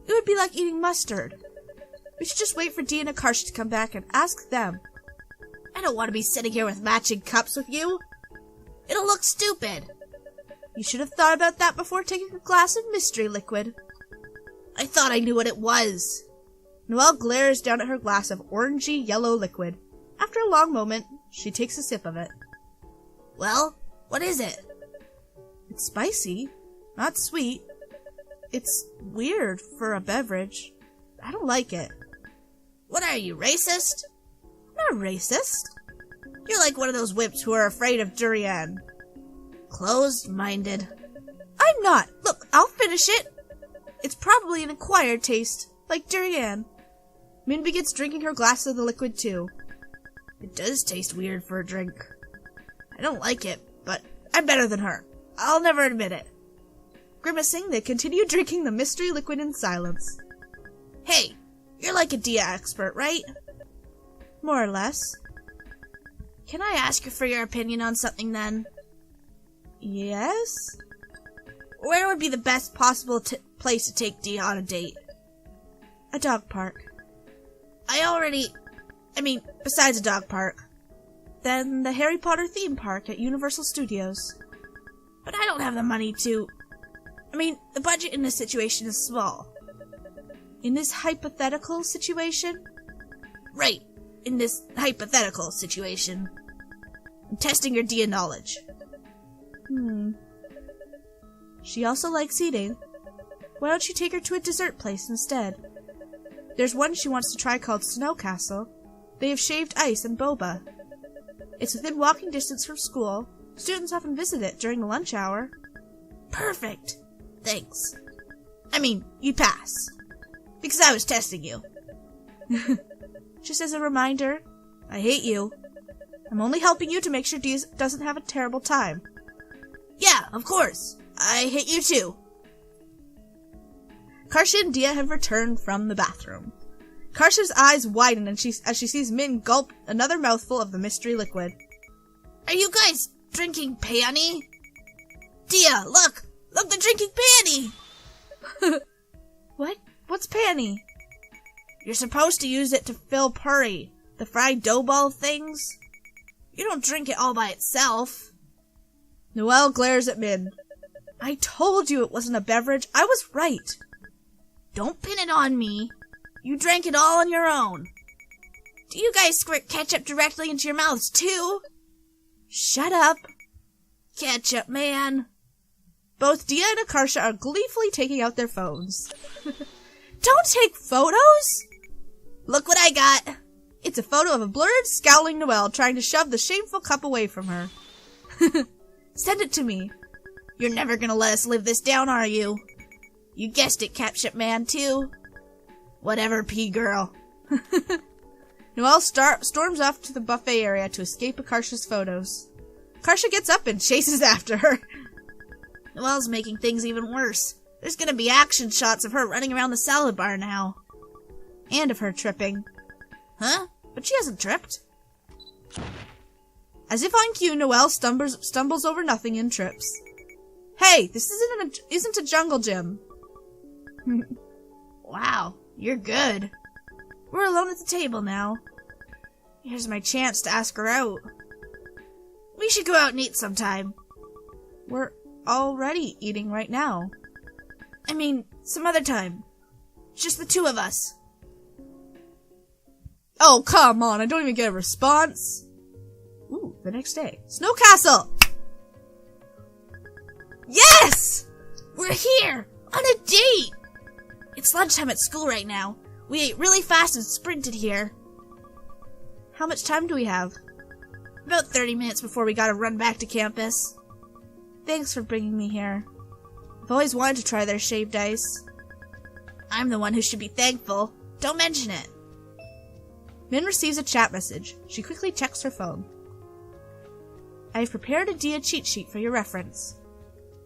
It would be like eating mustard. We should just wait for Dia and Akarsha to come back and ask them. I don't want to be sitting here with matching cups with you. It'll look stupid. You should have thought about that before taking a glass of mystery liquid. I thought I knew what it was. Noelle glares down at her glass of orangey yellow liquid. After a long moment, she takes a sip of it. Well, what is it? It's spicy, not sweet. It's weird for a beverage. I don't like it. What are you, racist? I'm not racist. You're like one of those whips who are afraid of durian. Closed-minded. I'm not. Look, I'll finish it. It's probably an acquired taste, like durian. Min begins drinking her glass of the liquid too. It does taste weird for a drink. I don't like it, but I'm better than her. I'll never admit it. Grimacing, they continue drinking the mystery liquid in silence. Hey, you're like a Dia expert, right? More or less. Can I ask you for your opinion on something then? Yes? Where would be the best possible place to take Dia on a date? A dog park. Besides a dog park. Then the Harry Potter theme park at Universal Studios. But I don't have the money to... the budget in this situation is small. In this hypothetical situation? Right. In this hypothetical situation. I'm testing your Dia knowledge. She also likes eating. Why don't you take her to a dessert place instead? There's one she wants to try called Snow Castle. They have shaved ice and boba. It's within walking distance from school. Students often visit it during the lunch hour. Perfect. Thanks. You pass. Because I was testing you. Just as a reminder, I hate you. I'm only helping you to make sure Dia doesn't have a terrible time. Yeah, of course. I hate you too. Akarsha and Dia have returned from the bathroom. Akarsha's eyes widen as she sees Min gulp another mouthful of the mystery liquid. Are you guys drinking peony? Dia, look! Look, they're drinking peony! What? What's peony? You're supposed to use it to fill puri, the fried dough ball things. You don't drink it all by itself. Noelle glares at Min. I told you it wasn't a beverage. I was right. Don't pin it on me. You drank it all on your own. Do you guys squirt ketchup directly into your mouths too? Shut up. Ketchup, man. Both Dia and Akarsha are gleefully taking out their phones. Don't take photos! Look what I got. It's a photo of a blurred, scowling Noelle trying to shove the shameful cup away from her. Send it to me. You're never gonna let us live this down, are you? You guessed it, Capship Man, too. Whatever, P-girl. Noelle storms off to the buffet area to escape Akarsha's photos. Akarsha gets up and chases after her. Noelle's making things even worse. There's gonna be action shots of her running around the salad bar now. And of her tripping. Huh? But she hasn't tripped. As if on cue, Noelle stumbles over nothing and trips. Hey, this isn't a jungle gym. Wow, you're good. We're alone at the table now. Here's my chance to ask her out. We should go out and eat sometime. We're already eating right now. I mean, some other time. Just the two of us. Oh, come on, I don't even get a response. Ooh, the next day. Snow Castle! Yes! We're here! On a date! It's lunchtime at school right now. We ate really fast and sprinted here. How much time do we have? About 30 minutes before we gotta run back to campus. Thanks for bringing me here. I've always wanted to try their shaved ice. I'm the one who should be thankful. Don't mention it. Min receives a chat message. She quickly checks her phone. I have prepared a Dia cheat sheet for your reference.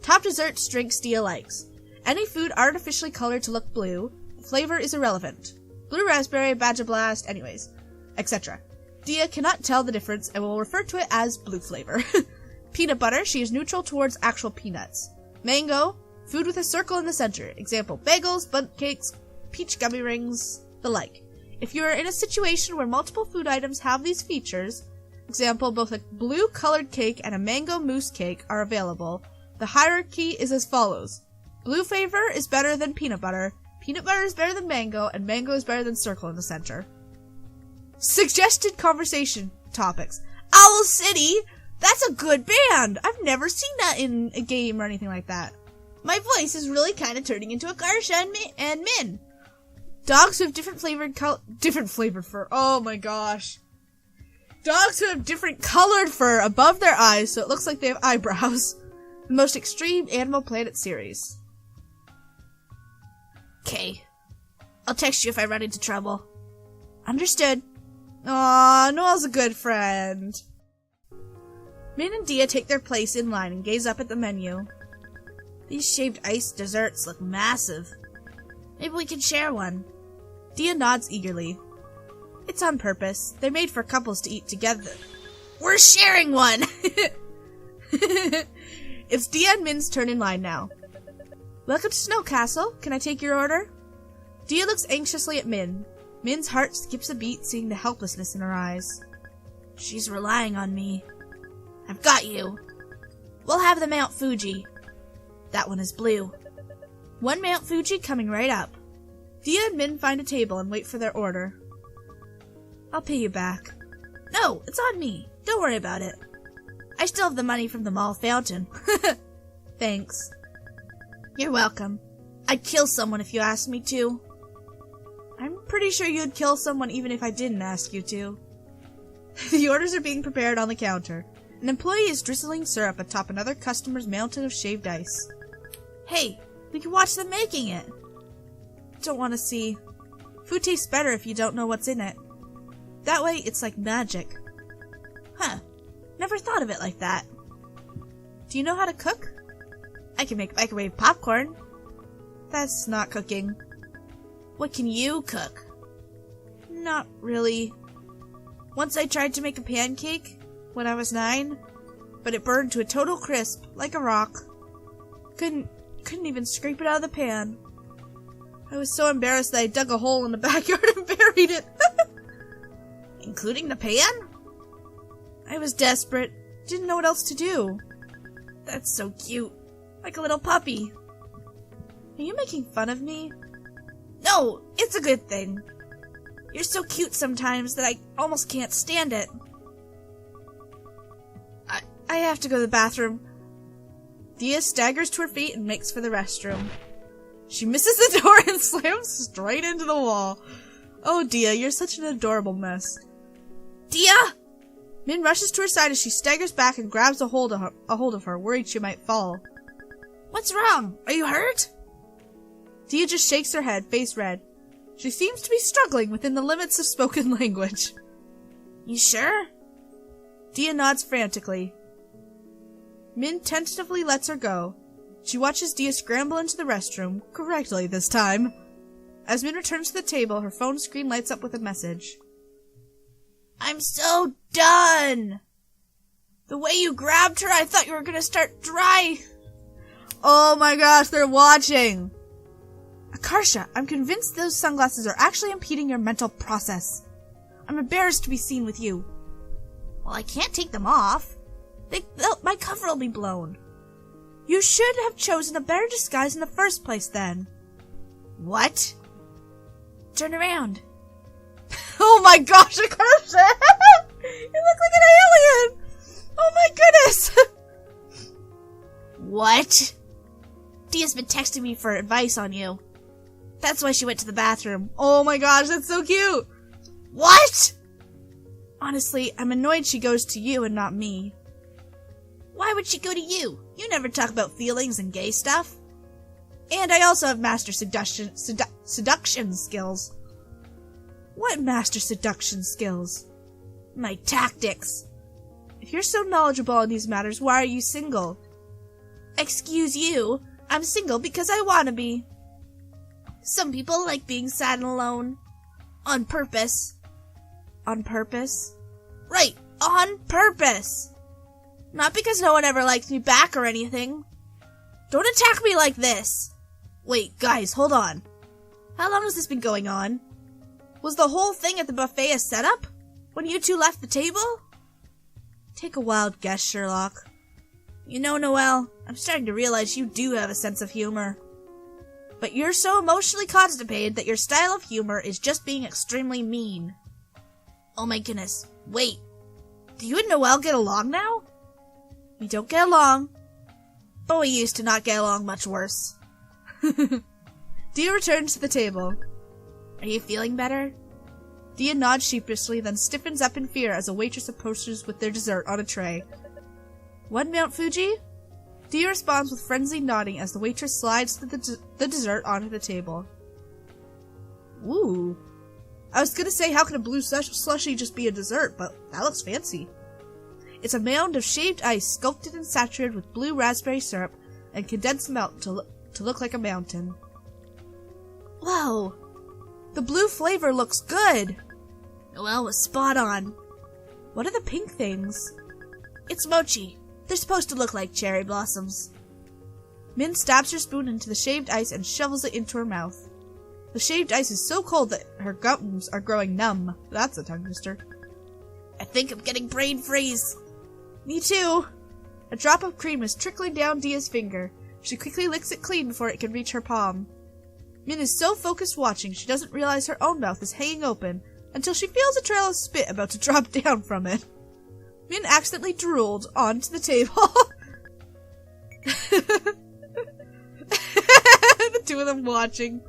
Top desserts, drinks Dia likes. Any food artificially colored to look blue. The flavor is irrelevant. Blue raspberry, Badger Blast, anyways, etc. Dia cannot tell the difference and will refer to it as blue flavor. Peanut butter, she is neutral towards actual peanuts. Mango, food with a circle in the center. Example, bagels, bundt cakes, peach gummy rings, the like. If you are in a situation where multiple food items have these features, example, both a blue colored cake and a mango mousse cake are available, the hierarchy is as follows. Blue flavor is better than peanut butter is better than mango, and mango is better than circle in the center. Suggested conversation topics. Owl City? That's a good band! I've never seen that in a game or anything like that. My voice is really kind of turning into Akarsha and Min. Dogs who have different flavored fur. Oh my gosh. Dogs who have different colored fur above their eyes so it looks like they have eyebrows. The most extreme Animal Planet series. Okay. I'll text you if I run into trouble. Understood. Aw, Noelle's a good friend. Min and Dia take their place in line and gaze up at the menu. These shaved ice desserts look massive. Maybe we can share one. Dia nods eagerly. It's on purpose. They're made for couples to eat together. We're sharing one! It's Dia and Min's turn in line now. Welcome to Snow Castle. Can I take your order? Dia looks anxiously at Min. Min's heart skips a beat seeing the helplessness in her eyes. She's relying on me. I've got you. We'll have the Mount Fuji. That one is blue. One Mount Fuji coming right up. Dia and Min find a table and wait for their order. I'll pay you back. No, it's on me. Don't worry about it. I still have the money from the mall fountain. Thanks. You're welcome. I'd kill someone if you asked me to. I'm pretty sure you'd kill someone even if I didn't ask you to. The orders are being prepared on the counter. An employee is drizzling syrup atop another customer's mountain of shaved ice. Hey, we can watch them making it. Don't want to see. Food tastes better if you don't know what's in it. That way, it's like magic. Huh. Never thought of it like that. Do you know how to cook? I can make microwave popcorn. That's not cooking. What can you cook? Not really. Once I tried to make a pancake when I was 9, but it burned to a total crisp, like a rock. Couldn't even scrape it out of the pan. I was so embarrassed that I dug a hole in the backyard and buried it. Including the pan? I was desperate. Didn't know what else to do. That's so cute. Like a little puppy. Are you making fun of me? No, it's a good thing. You're so cute sometimes that I almost can't stand it. I have to go to the bathroom. Dia staggers to her feet and makes for the restroom. She misses the door and slams straight into the wall. Oh, Dia, you're such an adorable mess. Dia! Min rushes to her side as she staggers back and grabs a hold of her, worried she might fall. What's wrong? Are you hurt? Dia just shakes her head, face red. She seems to be struggling within the limits of spoken language. You sure? Dia nods frantically. Min tentatively lets her go. She watches Dia scramble into the restroom, correctly this time. As Min returns to the table, her phone screen lights up with a message. I'm so done! The way you grabbed her, I thought you were gonna start dry. Oh my gosh, they're watching! Akarsha, I'm convinced those sunglasses are actually impeding your mental process. I'm embarrassed to be seen with you. Well, I can't take them off. My cover will be blown. You should have chosen a better disguise in the first place, then. What? Turn around. Oh my gosh, Akarsha! You look like an alien! Oh my goodness! What? Dia's been texting me for advice on you. That's why she went to the bathroom. Oh my gosh, that's so cute! What? Honestly, I'm annoyed she goes to you and not me. Why would she go to you? You never talk about feelings and gay stuff. And I also have master seduction skills. What master seduction skills? My tactics. If you're so knowledgeable in these matters, why are you single? Excuse you, I'm single because I wanna be. Some people like being sad and alone. On purpose. On purpose? Right, on purpose. Not because no one ever likes me back or anything. Don't attack me like this. Wait, guys, hold on. How long has this been going on? Was the whole thing at the buffet a setup? When you two left the table? Take a wild guess, Sherlock. You know, Noelle, I'm starting to realize you do have a sense of humor. But you're so emotionally constipated that your style of humor is just being extremely mean. Oh my goodness, wait. Do you and Noelle get along now? We don't get along, but we used to not get along much worse. Dia returns to the table. Are you feeling better? Dia nods sheepishly, then stiffens up in fear as a waitress approaches with their dessert on a tray. One Mount Fuji? Dia responds with frenzied nodding as the waitress slides the dessert onto the table. Ooh. I was gonna say, how can a blue slushie just be a dessert, but that looks fancy. It's a mound of shaved ice sculpted and saturated with blue raspberry syrup and condensed milk to look like a mountain. Whoa! The blue flavor looks good! Noelle was spot on. What are the pink things? It's mochi. They're supposed to look like cherry blossoms. Min stabs her spoon into the shaved ice and shovels it into her mouth. The shaved ice is so cold that her gums are growing numb. That's a tongue twister. I think I'm getting brain freeze. Me too. A drop of cream is trickling down Dia's finger. She quickly licks it clean before it can reach her palm. Min is so focused watching she doesn't realize her own mouth is hanging open until she feels a trail of spit about to drop down from it. Min accidentally drooled onto the table. The two of them watching.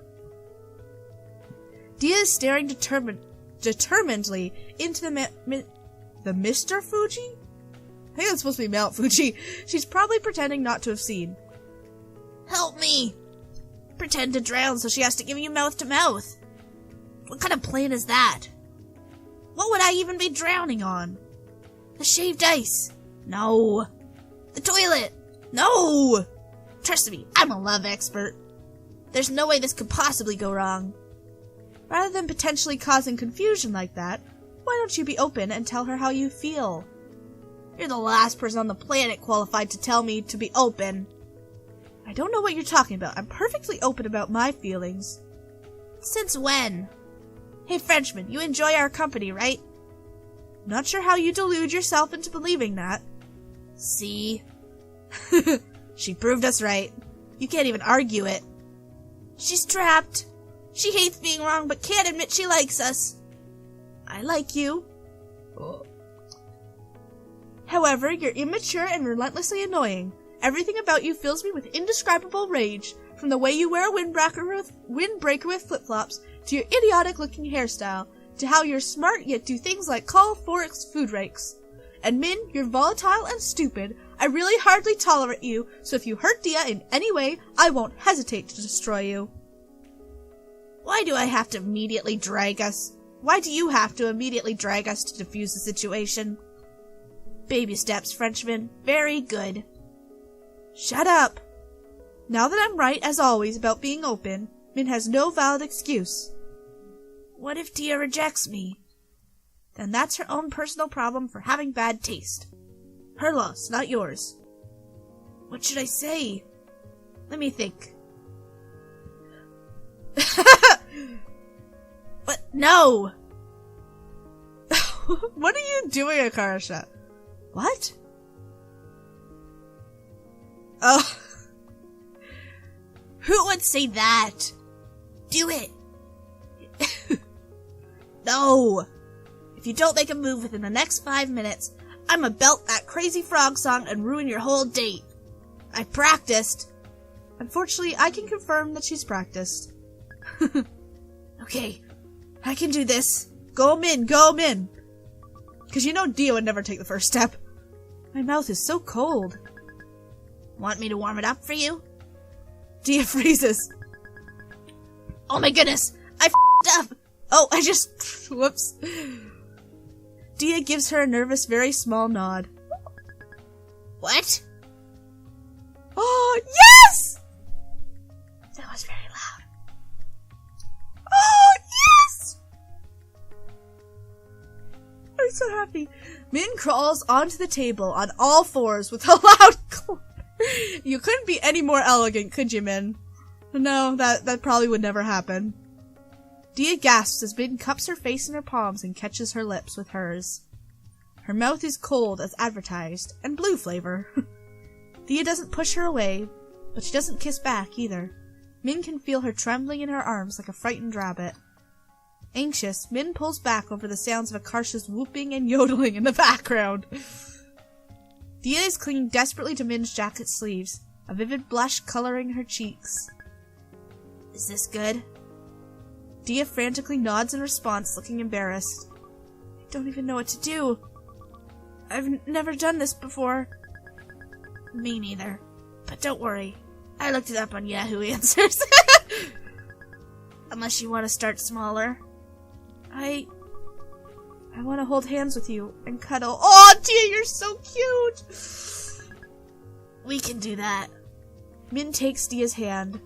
Dia is staring determinedly into the Mr. Fuji? I think that's supposed to be Mount Fuji. She's probably pretending not to have seen. Help me! Pretend to drown so she has to give you mouth to mouth. What kind of plan is that? What would I even be drowning on? The shaved ice. No. The toilet. No. Trust me, I'm a love expert. There's no way this could possibly go wrong. Rather than potentially causing confusion like that, why don't you be open and tell her how you feel? You're the last person on the planet qualified to tell me to be open. I don't know what you're talking about. I'm perfectly open about my feelings. Since when? Hey, Frenchman, you enjoy our company, right? Not sure how you delude yourself into believing that. See? She proved us right. You can't even argue it. She's trapped. She hates being wrong, but can't admit she likes us. I like you. However, you're immature and relentlessly annoying, Everything about you fills me with indescribable rage, from the way you wear a windbreaker with flip-flops, to your idiotic-looking hairstyle, to how you're smart yet do things like call forks food rakes. And Min, you're volatile and stupid. I really hardly tolerate you, so if you hurt Dia in any way, I won't hesitate to destroy you. Why do I have to immediately drag us? Why do you have to immediately drag us to defuse the situation? Baby steps, Frenchman. Very good. Shut up. Now that I'm right, as always, about being open, Min has no valid excuse. What if Dia rejects me? Then that's her own personal problem for having bad taste. Her loss, not yours. What should I say? Let me think. But no! What are you doing, Akarsha? What? Oh. Who would say that? Do it! No! If you don't make a move within the next 5 minutes, I'ma belt that crazy frog song and ruin your whole date. I practiced. Unfortunately, I can confirm that she's practiced. Okay, I can do this. Go Min, go Min. Cause you know Dia would never take the first step. My mouth is so cold. Want me to warm it up for you? Dia freezes. Oh my goodness, I f***ed up. Oh, I just, whoops. Dia gives her a nervous, very small nod. What? Oh, yes! That was very loud. Oh, yes! I'm so happy. Min crawls onto the table on all fours with a loud clap. You couldn't be any more elegant, could you, Min? No, that probably would never happen. Dia gasps as Min cups her face in her palms and catches her lips with hers. Her mouth is cold as advertised, and blue flavor. Dia doesn't push her away, but she doesn't kiss back either. Min can feel her trembling in her arms like a frightened rabbit. Anxious, Min pulls back over the sounds of Akarsha's whooping and yodeling in the background. Dia is clinging desperately to Min's jacket sleeves, a vivid blush coloring her cheeks. Is this good? Dia frantically nods in response, looking embarrassed. I don't even know what to do. I've never done this before. Me neither. But don't worry. I looked it up on Yahoo Answers. Unless you want to start smaller. I want to hold hands with you and cuddle. Oh, Dia, you're so cute. We can do that. Min takes Dia's hand.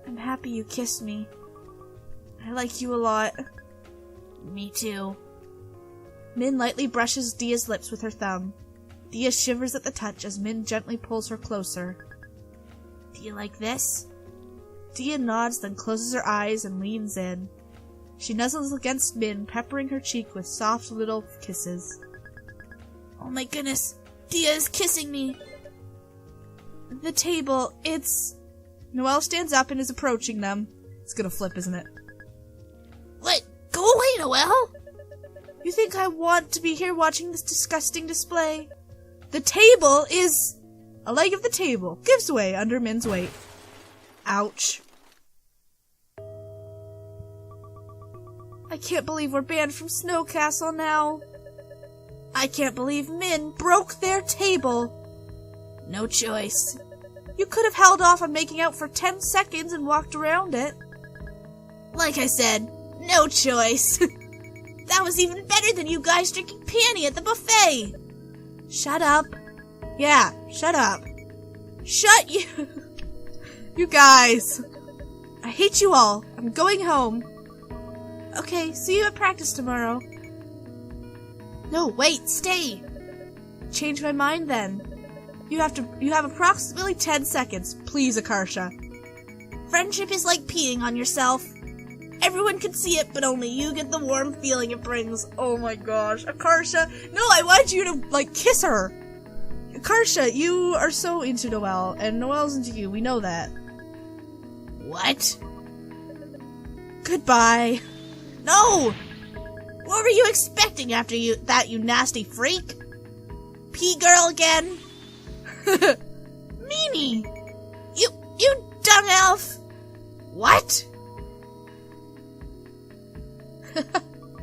I'm happy you kissed me. I like you a lot. Me too. Min lightly brushes Dia's lips with her thumb. Dia shivers at the touch as Min gently pulls her closer. Do you like this? Dia nods, then closes her eyes and leans in. She nuzzles against Min, peppering her cheek with soft little kisses. Oh my goodness! Dia is kissing me! The table, it's... Noelle stands up and is approaching them. It's gonna flip, isn't it? What? Go away, Noelle! You think I want to be here watching this disgusting display? The table is... A leg of the table gives way under Min's weight. Ouch. I can't believe we're banned from Snow Castle now. I can't believe Min broke their table. No choice. You could have held off on making out for 10 seconds and walked around it. Like I said, no choice. That was even better than you guys drinking Peony at the buffet. Shut up. Yeah, shut up. Shut you. You guys. I hate you all. I'm going home. Okay, see you at practice tomorrow. No, wait, stay. Change my mind then. You have approximately 10 seconds. Please, Akarsha. Friendship is like peeing on yourself. Everyone can see it, but only you get the warm feeling it brings. Oh my gosh. Akarsha. No, I want you to, kiss her. Akarsha, you are so into Noelle, and Noelle's into you. We know that. What? Goodbye. No! What were you expecting after that, you nasty freak? Pea girl again? meanie! You dung elf! What?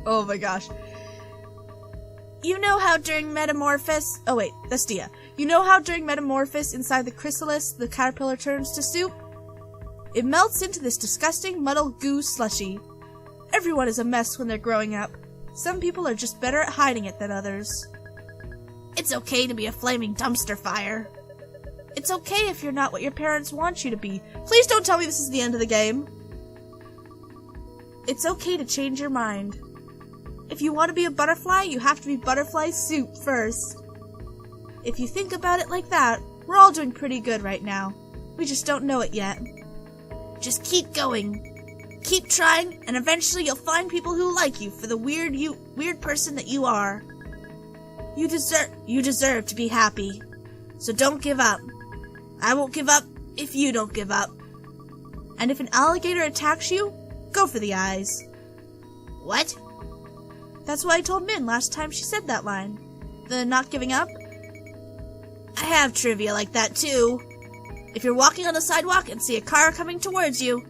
Oh my gosh. You know how during Metamorphosis... Oh wait, that's Dia. You know how during Metamorphosis inside the chrysalis, the caterpillar turns to soup? It melts into this disgusting muddled goo slushy. Everyone is a mess when they're growing up. Some people are just better at hiding it than others. It's okay to be a flaming dumpster fire. It's okay if you're not what your parents want you to be. Please don't tell me this is the end of the game. It's okay to change your mind. If you want to be a butterfly, you have to be butterfly soup first. If you think about it like that, we're all doing pretty good right now. We just don't know it yet. Just keep going. Keep trying, and eventually you'll find people who like you for the weird person that you are. You deserve to be happy. So don't give up. I won't give up if you don't give up. And if an alligator attacks you, go for the eyes. What? That's what I told Min last time she said that line. The not giving up? I have trivia like that too. If you're walking on the sidewalk and see a car coming towards you,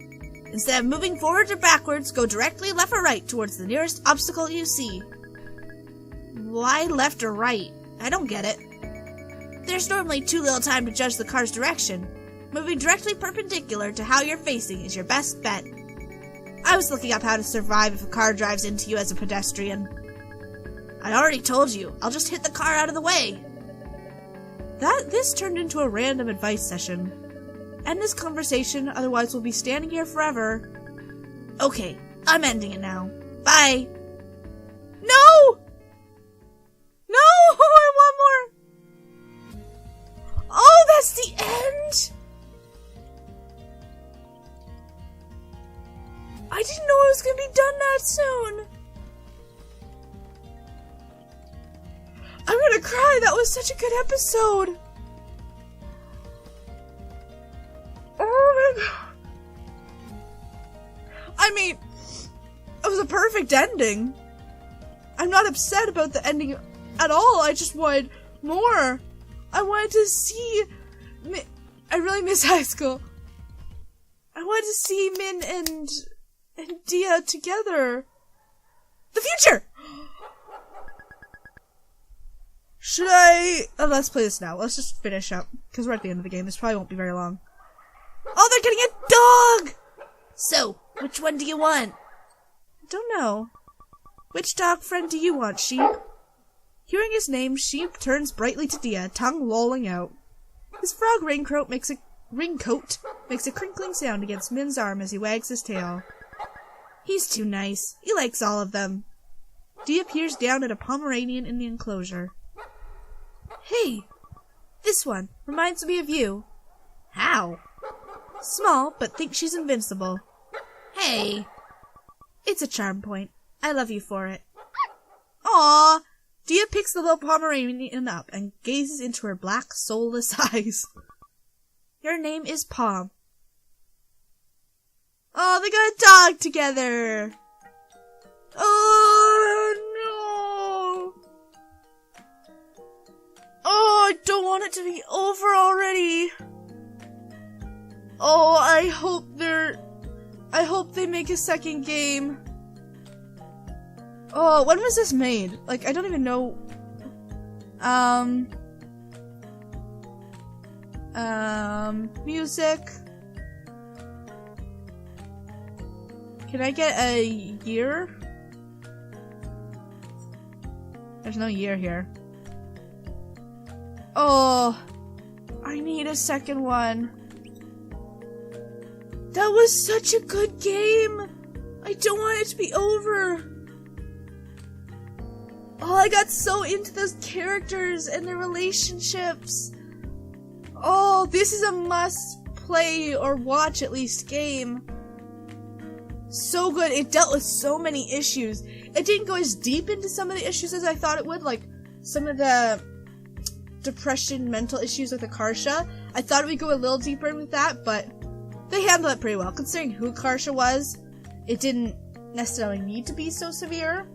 instead of moving forwards or backwards, go directly left or right towards the nearest obstacle you see. Why left or right? I don't get it. There's normally too little time to judge the car's direction. Moving directly perpendicular to how you're facing is your best bet. I was looking up how to survive if a car drives into you as a pedestrian. I already told you. I'll just hit the car out of the way. This turned into a random advice session. End this conversation, otherwise we'll be standing here forever. Okay, I'm ending it now. Bye. No! No! I want more! Oh, that's the end? I didn't know it was gonna be done that soon. I'm gonna cry. That was such a good episode. Oh my god. I mean, it was a perfect ending. I'm not upset about the ending at all. I just wanted more. I wanted to see... I really miss high school. I wanted to see Min and Dia together. The future! Should I... Oh, let's play this now. Let's just finish up, because we're at the end of the game. This probably won't be very long. Oh, they're getting a dog! So, which one do you want? I don't know. Which dog friend do you want, Sheep? Hearing his name, Sheep turns brightly to Dia, tongue lolling out. His frog raincoat makes a crinkling sound against Min's arm as he wags his tail. He's too nice. He likes all of them. Dia peers down at a Pomeranian in the enclosure. Hey, this one reminds me of you. How? Small, but thinks she's invincible. Hey. It's a charm point. I love you for it. Aww. Dia picks the little Pomeranian up and gazes into her black, soulless eyes. Your name is Pom. Oh, they got a dog together. Oh, no. Oh, I don't want it to be over already. Oh, I hope they make a second game. Oh, when was this made? Like, I don't even know. Music. Can I get a year? There's no year here. Oh, I need a second one. That was such a good game. I don't want it to be over. Oh, I got so into those characters and their relationships. Oh, this is a must play or watch at least game. So good. It dealt with so many issues. It didn't go as deep into some of the issues as I thought it would, like some of the depression, mental issues with Akarsha. I thought it would go a little deeper with that, but they handled it pretty well. Considering who Akarsha was, it didn't necessarily need to be so severe.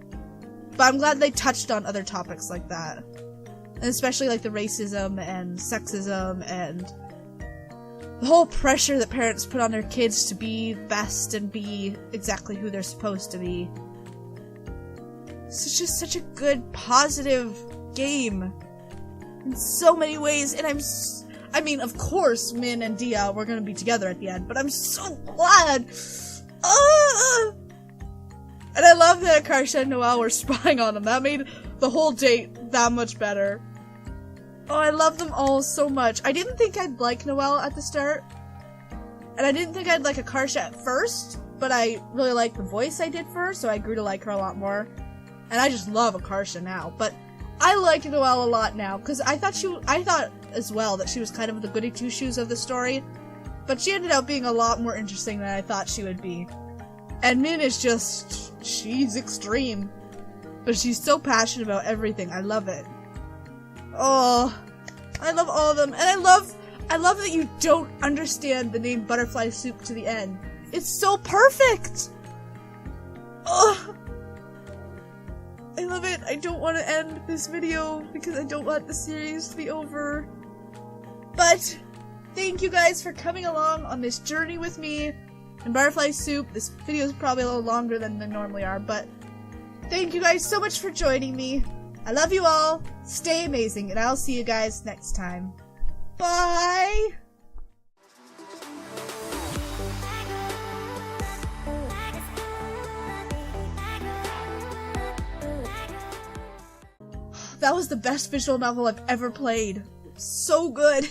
But I'm glad they touched on other topics like that. And especially like the racism and sexism and the whole pressure that parents put on their kids to be best and be exactly who they're supposed to be. It's just such a good, positive game in so many ways, and I mean, of course, Min and Dia were gonna be together at the end, but I'm so glad! And I love that Akarsha and Noelle were spying on them. That made the whole date that much better. Oh, I love them all so much. I didn't think I'd like Noelle at the start, and I didn't think I'd like Akarsha at first, but I really liked the voice I did for her, so I grew to like her a lot more. And I just love Akarsha now, but I like Noelle a lot now, because I thought as well that she was kind of the goody two-shoes of the story, but she ended up being a lot more interesting than I thought she would be. And Min is just, she's extreme, but she's so passionate about everything. I love it. Oh, I love all of them, and I love that you don't understand the name Butterfly Soup to the end. It's so perfect! Oh, I love it. I don't want to end this video because I don't want the series to be over. But thank you guys for coming along on this journey with me in Butterfly Soup. This video is probably a little longer than they normally are, but thank you guys so much for joining me. I love you all. Stay amazing, and I'll see you guys next time. Bye! That was the best visual novel I've ever played. So good.